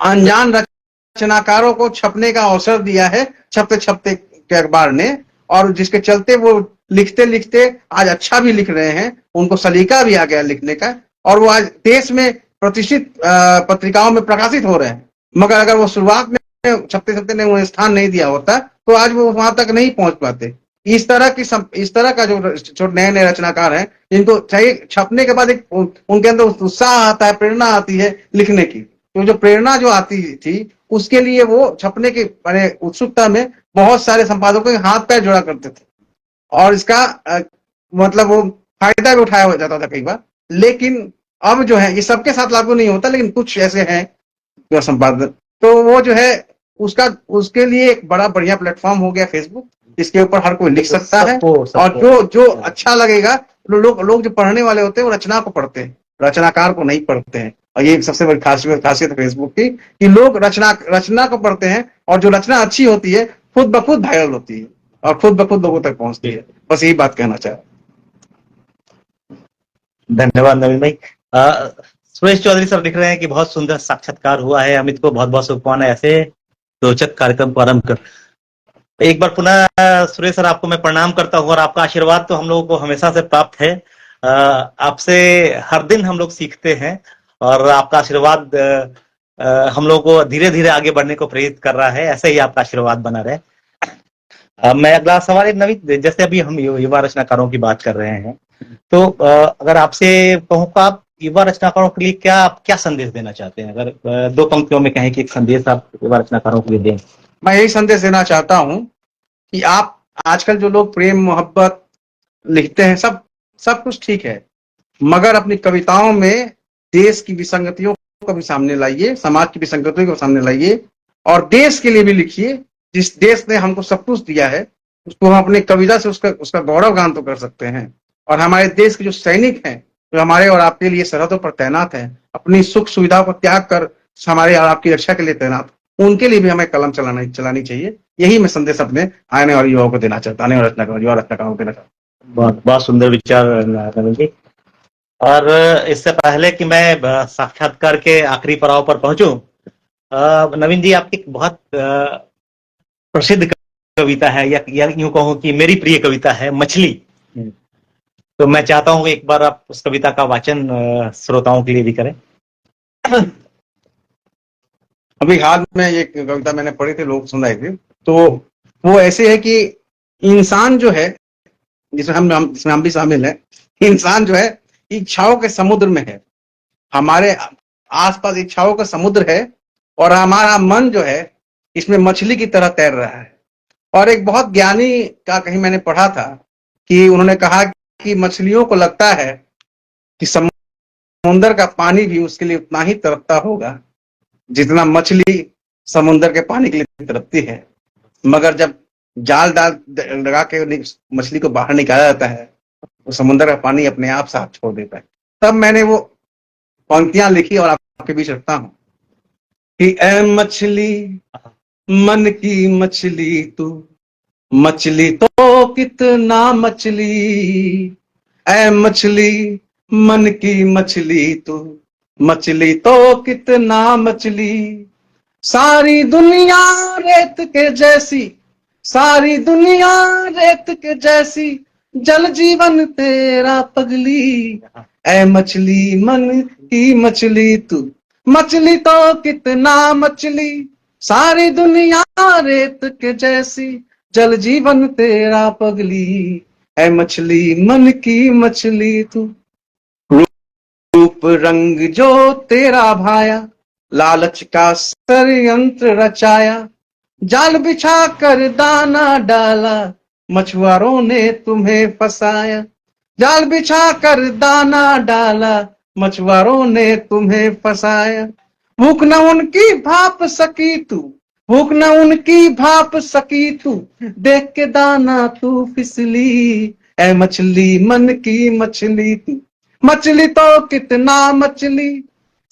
अनजान रचनाकारों को छपने का अवसर दिया है छपते छपते के अखबार ने, और जिसके चलते वो लिखते लिखते आज अच्छा भी लिख रहे हैं, उनको सलीका भी आ गया लिखने का, और वो आज देश में प्रतिष्ठित पत्रिकाओं में प्रकाशित हो रहे हैं। मगर अगर वो शुरुआत में छपते छपते ने उन्हें स्थान नहीं दिया होता तो आज वो वहां तक नहीं पहुंच पाते। इस तरह का जो नए नए रचनाकार हैं, जिनको चाहिए छपने के बाद एक उनके अंदर उत्साह आता है, प्रेरणा आती है लिखने की, तो जो प्रेरणा जो आती थी उसके लिए वो छपने की उत्सुकता में बहुत सारे संपादकों के हाथ पैर जोड़ा करते थे, और इसका मतलब वो फायदा भी उठाया जाता था कई बार। लेकिन अब जो है ये सबके साथ लागू नहीं होता, लेकिन कुछ ऐसे हैं जो संपादक, तो वो जो है उसका उसके लिए एक बड़ा बढ़िया प्लेटफॉर्म हो गया फेसबुक, इसके ऊपर हर कोई लिख सकता है, और जो अच्छा लगेगा, लोग जो पढ़ने वाले होते हैं वो रचना को पढ़ते हैं, रचनाकार को नहीं पढ़ते हैं। और ये सबसे बड़ी खासियत है फेसबुक की, कि लोग रचना को पढ़ते हैं, और जो रचना अच्छी होती है खुद ब खुद वायरल होती है और खुद ब खुद लोगों तक पहुंचती है। बस यही बात कहना चाह। धन्यवाद नवीन भाई। सुरेश चौधरी सर लिख रहे हैं कि बहुत सुंदर साक्षात्कार हुआ है, अमित को बहुत बहुत शुभकामनाएं ऐसे रोचक कार्यक्रम को आरंभ कर। एक बार पुनः सुरेश सर आपको मैं प्रणाम करता हूँ, और आपका आशीर्वाद तो हम लोगों को हमेशा से प्राप्त है। आपसे हर दिन हम लोग सीखते हैं, और आपका आशीर्वाद हम लोगों को धीरे धीरे आगे बढ़ने को प्रेरित कर रहा है। ऐसे ही आपका आशीर्वाद बना रहे। मैं अगला सवाल नवीन, जैसे अभी हम युवा रचनाकारों की बात कर रहे हैं, तो अगर आपसे कहूँ तो आप युवा रचनाकारों के लिए क्या संदेश देना चाहते हैं? अगर दो पंक्तियों में कहें कि एक संदेश आप युवा रचनाकारों के लिए दें। मैं यही संदेश देना चाहता हूं कि आप आजकल जो लोग प्रेम मोहब्बत लिखते हैं, सब कुछ ठीक है, मगर अपनी कविताओं में देश की विसंगतियों को भी सामने लाइए, समाज की विसंगतियों को सामने लाइए, और देश के लिए भी लिखिए। जिस देश ने हमको सब कुछ दिया है उसको हम अपनी कविता से उसका गौरव गान तो कर सकते हैं। और हमारे देश के जो सैनिक हैं, जो हमारे और आपके लिए सरहदों पर तैनात हैं, अपनी सुख सुविधाओं को त्याग कर हमारे और आपकी रक्षा के लिए तैनात, उनके लिए भी हमें कलम चलानी चाहिए। यही मैं संदेश अपने आने वाले युवाओं को देना चाहता हूँ, आने वाले युवा रचनाकारों को देना चाहता हूँ। बहुत बहुत सुंदर विचार नवीन जी। और इससे पहले कि मैं साक्षात्कार के आखिरी पड़ाव पर पहुंचूं, नवीन जी आपकी बहुत प्रसिद्ध कविता है, या यूं कहूं कि मेरी प्रिय कविता है मछली। तो मैं चाहता हूं एक बार आप उस कविता का वाचन श्रोताओं के लिए भी करें। अभी हाल में एक कविता मैंने पढ़ी थी, लोग सुन रहे थे, तो वो ऐसे है कि इंसान जो है, जिसमें हम भी शामिल हैं, इंसान जो है इच्छाओं के समुद्र में है, हमारे आसपास इच्छाओं का समुद्र है, और हमारा मन जो है इसमें मछली की तरह तैर रहा है। और एक बहुत ज्ञानी का कहीं मैंने पढ़ा था कि उन्होंने कहा कि मछलियों को लगता है कि समुद्र का पानी भी उसके लिए उतना ही तड़पता होगा जितना मछली समुद्र के पानी के लिए तड़पती है, मगर जब जाल लगा के मछली को बाहर निकाला जाता है तो समुद्र का पानी अपने आप साथ छोड़ देता है। तब मैंने वो पंक्तियां लिखी और आपके बीच रखता हूं कि ऐ मछली, मन की मछली तू, मछली तो कितना मछली, ऐ मछली मन की मछली तू, मछली तो कितना मछली, सारी दुनिया रेत के जैसी, सारी दुनिया रेत के जैसी, जल जीवन तेरा पगली, ऐ मछली मन की मछली तू, मछली तो कितना मछली, सारी दुनिया रेत के जैसी, जल जीवन तेरा पगली, ऐ मछली मन की मछली तू, रूप रंग जो तेरा भाया, लालच का षड्यंत्र रचाया, जाल बिछा कर दाना डाला, मछुआरों ने तुम्हें फंसाया। जाल बिछा कर दाना डाला, मछुआरों ने तुम्हें फंसाया। भूख न उनकी भाप सकी तू, भूख न उनकी भाप सकी तू, देख के दाना तू फिसली। ऐ मछली मन की मछली तू, मछली तो कितना मछली,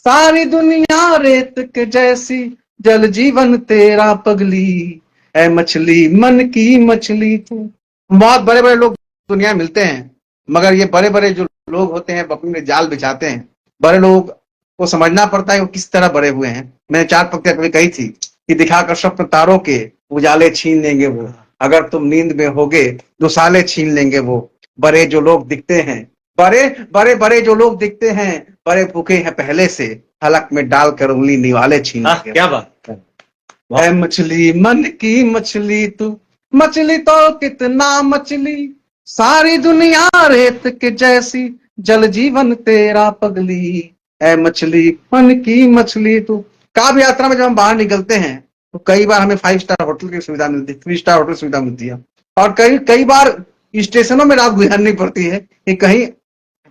सारी दुनिया रेत के जैसी, जल जीवन तेरा पगली। ऐ मछली मन की मछली तू। बहुत बड़े बड़े लोग दुनिया में मिलते हैं, मगर ये बड़े बड़े जो लोग होते हैं अपने जाल बिछाते हैं। बड़े लोग को समझना पड़ता है वो किस तरह बड़े हुए हैं। मैंने 4 पंक्तियां कभी कही थी कि दिखाकर स्वप्न तारों के उजाले छीन लेंगे वो, अगर तुम नींद में होगे दुसाले छीन लेंगे वो। बड़े जो लोग दिखते हैं, बड़े बड़े बड़े जो लोग दिखते हैं, बड़े भूखे हैं पहले से, हलक में डालकर उंगली निवाले छीन लेंगे। क्या बात है। ऐ मछली मन की मछली तू, मछली तो कितना मछली, सारी दुनिया रेत के जैसी, जल जीवन तेरा पगली। ऐ मछली मन की मछली तू। काव्य यात्रा में जब हम बाहर निकलते हैं तो कई बार हमें 5 स्टार होटल की सुविधा मिलती है, 3 स्टार होटल सुविधा मिलती है, और कई कई बार स्टेशनों में रात गुजारनी पड़ती है कि कहीं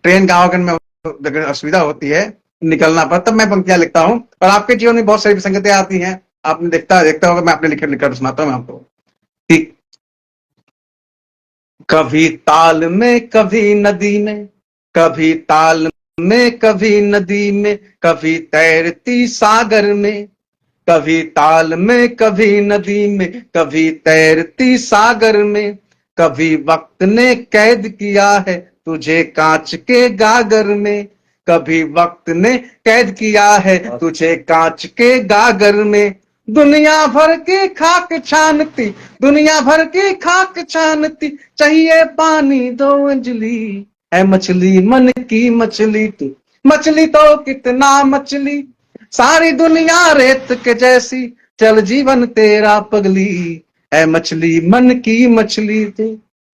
ट्रेन का आवागमन में असुविधा होती है, निकलना पर, तब मैं पंक्तियां लिखता हूँ। और आपके जीवन में बहुत सारी विसंगतियां आती हैं, आपने देखता होगा। मैं अपने लिखे लिखकर सुनाता हूँ आपको कि कभी ताल में कभी नदी में, कभी ताल में कभी नदी में, कभी तैरती सागर में। कभी ताल में कभी नदी में, कभी तैरती सागर में। कभी वक्त ने कैद किया है तुझे कांच के गागर में, कभी वक्त ने कैद किया है तुझे कांच के गागर में। दुनिया भर की खाक छानती, दुनिया भर की खाक छानती, चाहिए पानी 2 अंजलि। है मछली मन की मछली तू, मछली तो कितना मछली, सारी दुनिया रेत के जैसी, चल जीवन तेरा पगली। है मछली मन की मछली तू।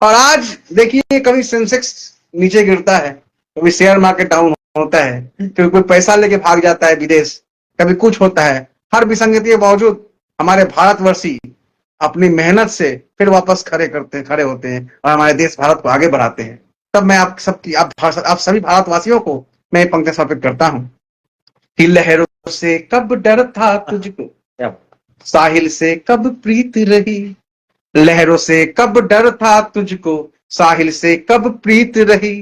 और आज देखिए, कभी सेंसेक्स नीचे गिरता है, कभी शेयर मार्केट डाउन होता है, कभी कोई पैसा लेके भाग जाता है विदेश, कभी कुछ होता है। हर विसंगति के बावजूद हमारे भारतवर्षी अपनी मेहनत से फिर वापस खड़े होते हैं और हमारे देश भारत को आगे बढ़ाते हैं। तब मैं आप सबकी आप सभी भारतवासियों को मैं पंक्ति समर्पित करता हूँ कि लहरों से कब डर था तुझको, साहिल से कब प्रीत रही। लहरों से कब डर था तुझको, साहिल से कब प्रीत रही।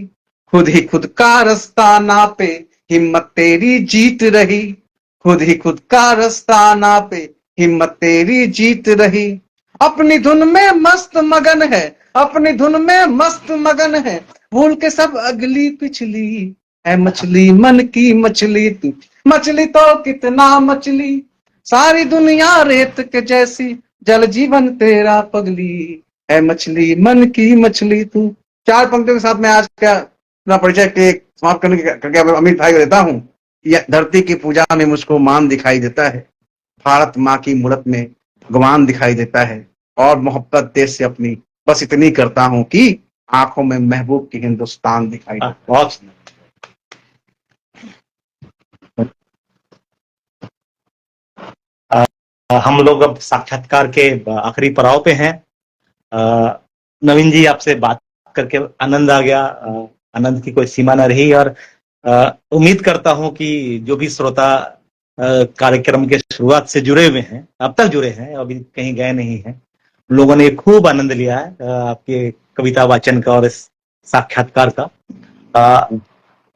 खुद ही खुद का रास्ता नापे, हिम्मत तेरी जीत रही। खुद ही खुद का रास्ता नापे, हिम्मत तेरी जीत रही। अपनी धुन में मस्त मगन है, अपनी धुन में मस्त मगन है, भूल के सब अगली पिछली। है मछली मन की मछली तू, मछली तो कितना मछली, सारी दुनिया रेत के जैसी, जल जीवन तेरा पगली। है मछली मन की मछली तू। 4 पंक्तियों के साथ मैं आज का अपना परिचय समाप्त करके अमित भाई को देता हूँ। धरती की पूजा में मुझको मान दिखाई देता है, भारत माँ की मूरत में भगवान दिखाई देता है, और मोहब्बत देश से अपनी बस इतनी करता हूँ कि आंखों में महबूब की हिंदुस्तान दिखाई देता है। बहुत हम लोग अब साक्षात्कार के आखिरी पड़ाव पे हैं। नवीन जी, आपसे बात करके आनंद आ गया, आनंद की कोई सीमा न रही। और उम्मीद करता हूं कि जो भी श्रोता कार्यक्रम के शुरुआत से जुड़े हुए हैं, अब तक जुड़े हैं, अभी कहीं गए नहीं हैं, लोगों ने खूब आनंद लिया है आपके कविता वाचन का और इस साक्षात्कार का।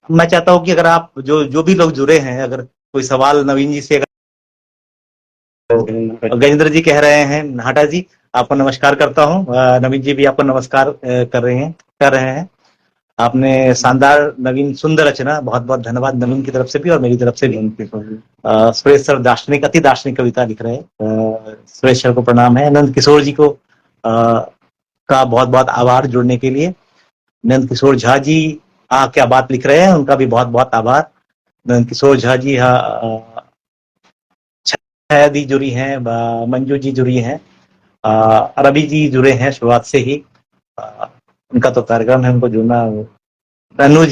मैं चाहता हूं कि अगर आप जो भी लोग जुड़े हैं, अगर कोई सवाल नवीन जी से, गजेंद्र जी कह रहे हैं, नाटा जी आपको नमस्कार करता हूं, नवीन जी भी आपको नमस्कार कर रहे हैं। आपने शानदार, नवीन, सुंदर रचना, बहुत बहुत धन्यवाद नवीन की तरफ से भी और मेरी तरफ से भी। सुरेश सर दार्शनिक, अति दार्शनिक कविता लिख रहे हैं, सुरेश सर को प्रणाम है। नंद किशोर जी को का बहुत बहुत आभार जुड़ने के लिए। नंद किशोर झा जी क्या बात लिख रहे हैं, उनका भी बहुत बहुत आभार। नंद किशोर झा जी दी जुड़ी हैं, मंजू जी जुड़ी हैं, रवि जी जुड़े हैं शुरुआत से ही, उनका तो कार्यक्रम है, उनको जुड़ना। अनु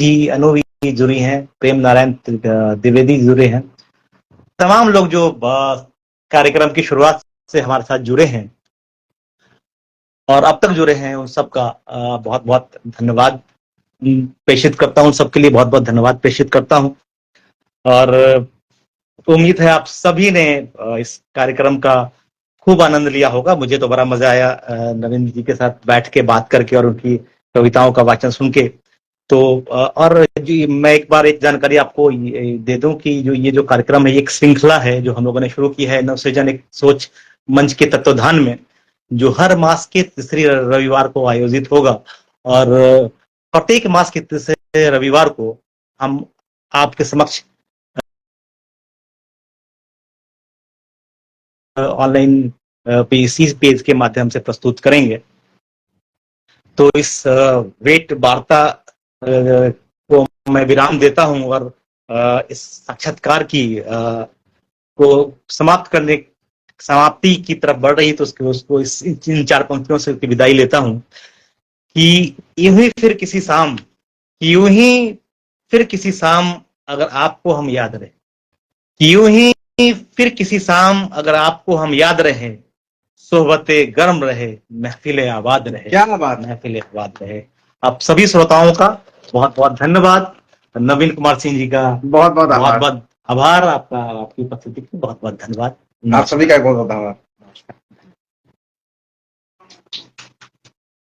भी जुड़ी हैं, प्रेम नारायण द्विवेदी जुड़े हैं। तमाम लोग जो कार्यक्रम की शुरुआत से हमारे साथ जुड़े हैं और अब तक जुड़े हैं, उन सबका बहुत बहुत धन्यवाद प्रेषित करता हूं। सबके लिए बहुत बहुत धन्यवाद प्रेषित करता हूं और उम्मीद है आप सभी ने इस कार्यक्रम का खूब आनंद लिया होगा। मुझे तो बड़ा मजा आया नवीन जी के साथ बैठ के बात करके और उनकी कविताओं का वाचन सुन के। तो और जी मैं एक बार एक जानकारी आपको दे दूं कि जो कार्यक्रम है, एक श्रृंखला है जो हम लोगों ने शुरू की है, नवसृजन एक सोच मंच के तत्वाधान में, जो हर मास के तीसरे रविवार को आयोजित होगा। और प्रत्येक मास के तीसरे रविवार को हम आपके समक्ष ऑनलाइन इसी पेज के माध्यम से प्रस्तुत करेंगे। तो इस वेट वार्ता को मैं विराम देता हूं और इस साक्षात्कार की को समाप्ति की तरफ बढ़ रही, तो उसको इन 4 पंक्तियों से विदाई लेता हूं कि यूं ही फिर किसी शाम अगर आपको हम याद रहे, यूं ही फिर किसी शाम अगर आपको हम याद रहे, सोहबते गर्म रहे, महफिले आबाद रहे। क्या बात, महफिले आबाद रहे। आप सभी श्रोताओं का बहुत बहुत धन्यवाद। नवीन कुमार सिंह जी का बहुत बहुत आभार। आपका, आपकी उपस्थिति के बहुत बहुत धन्यवाद। आप सभी का बहुत बहुत धन्यवाद।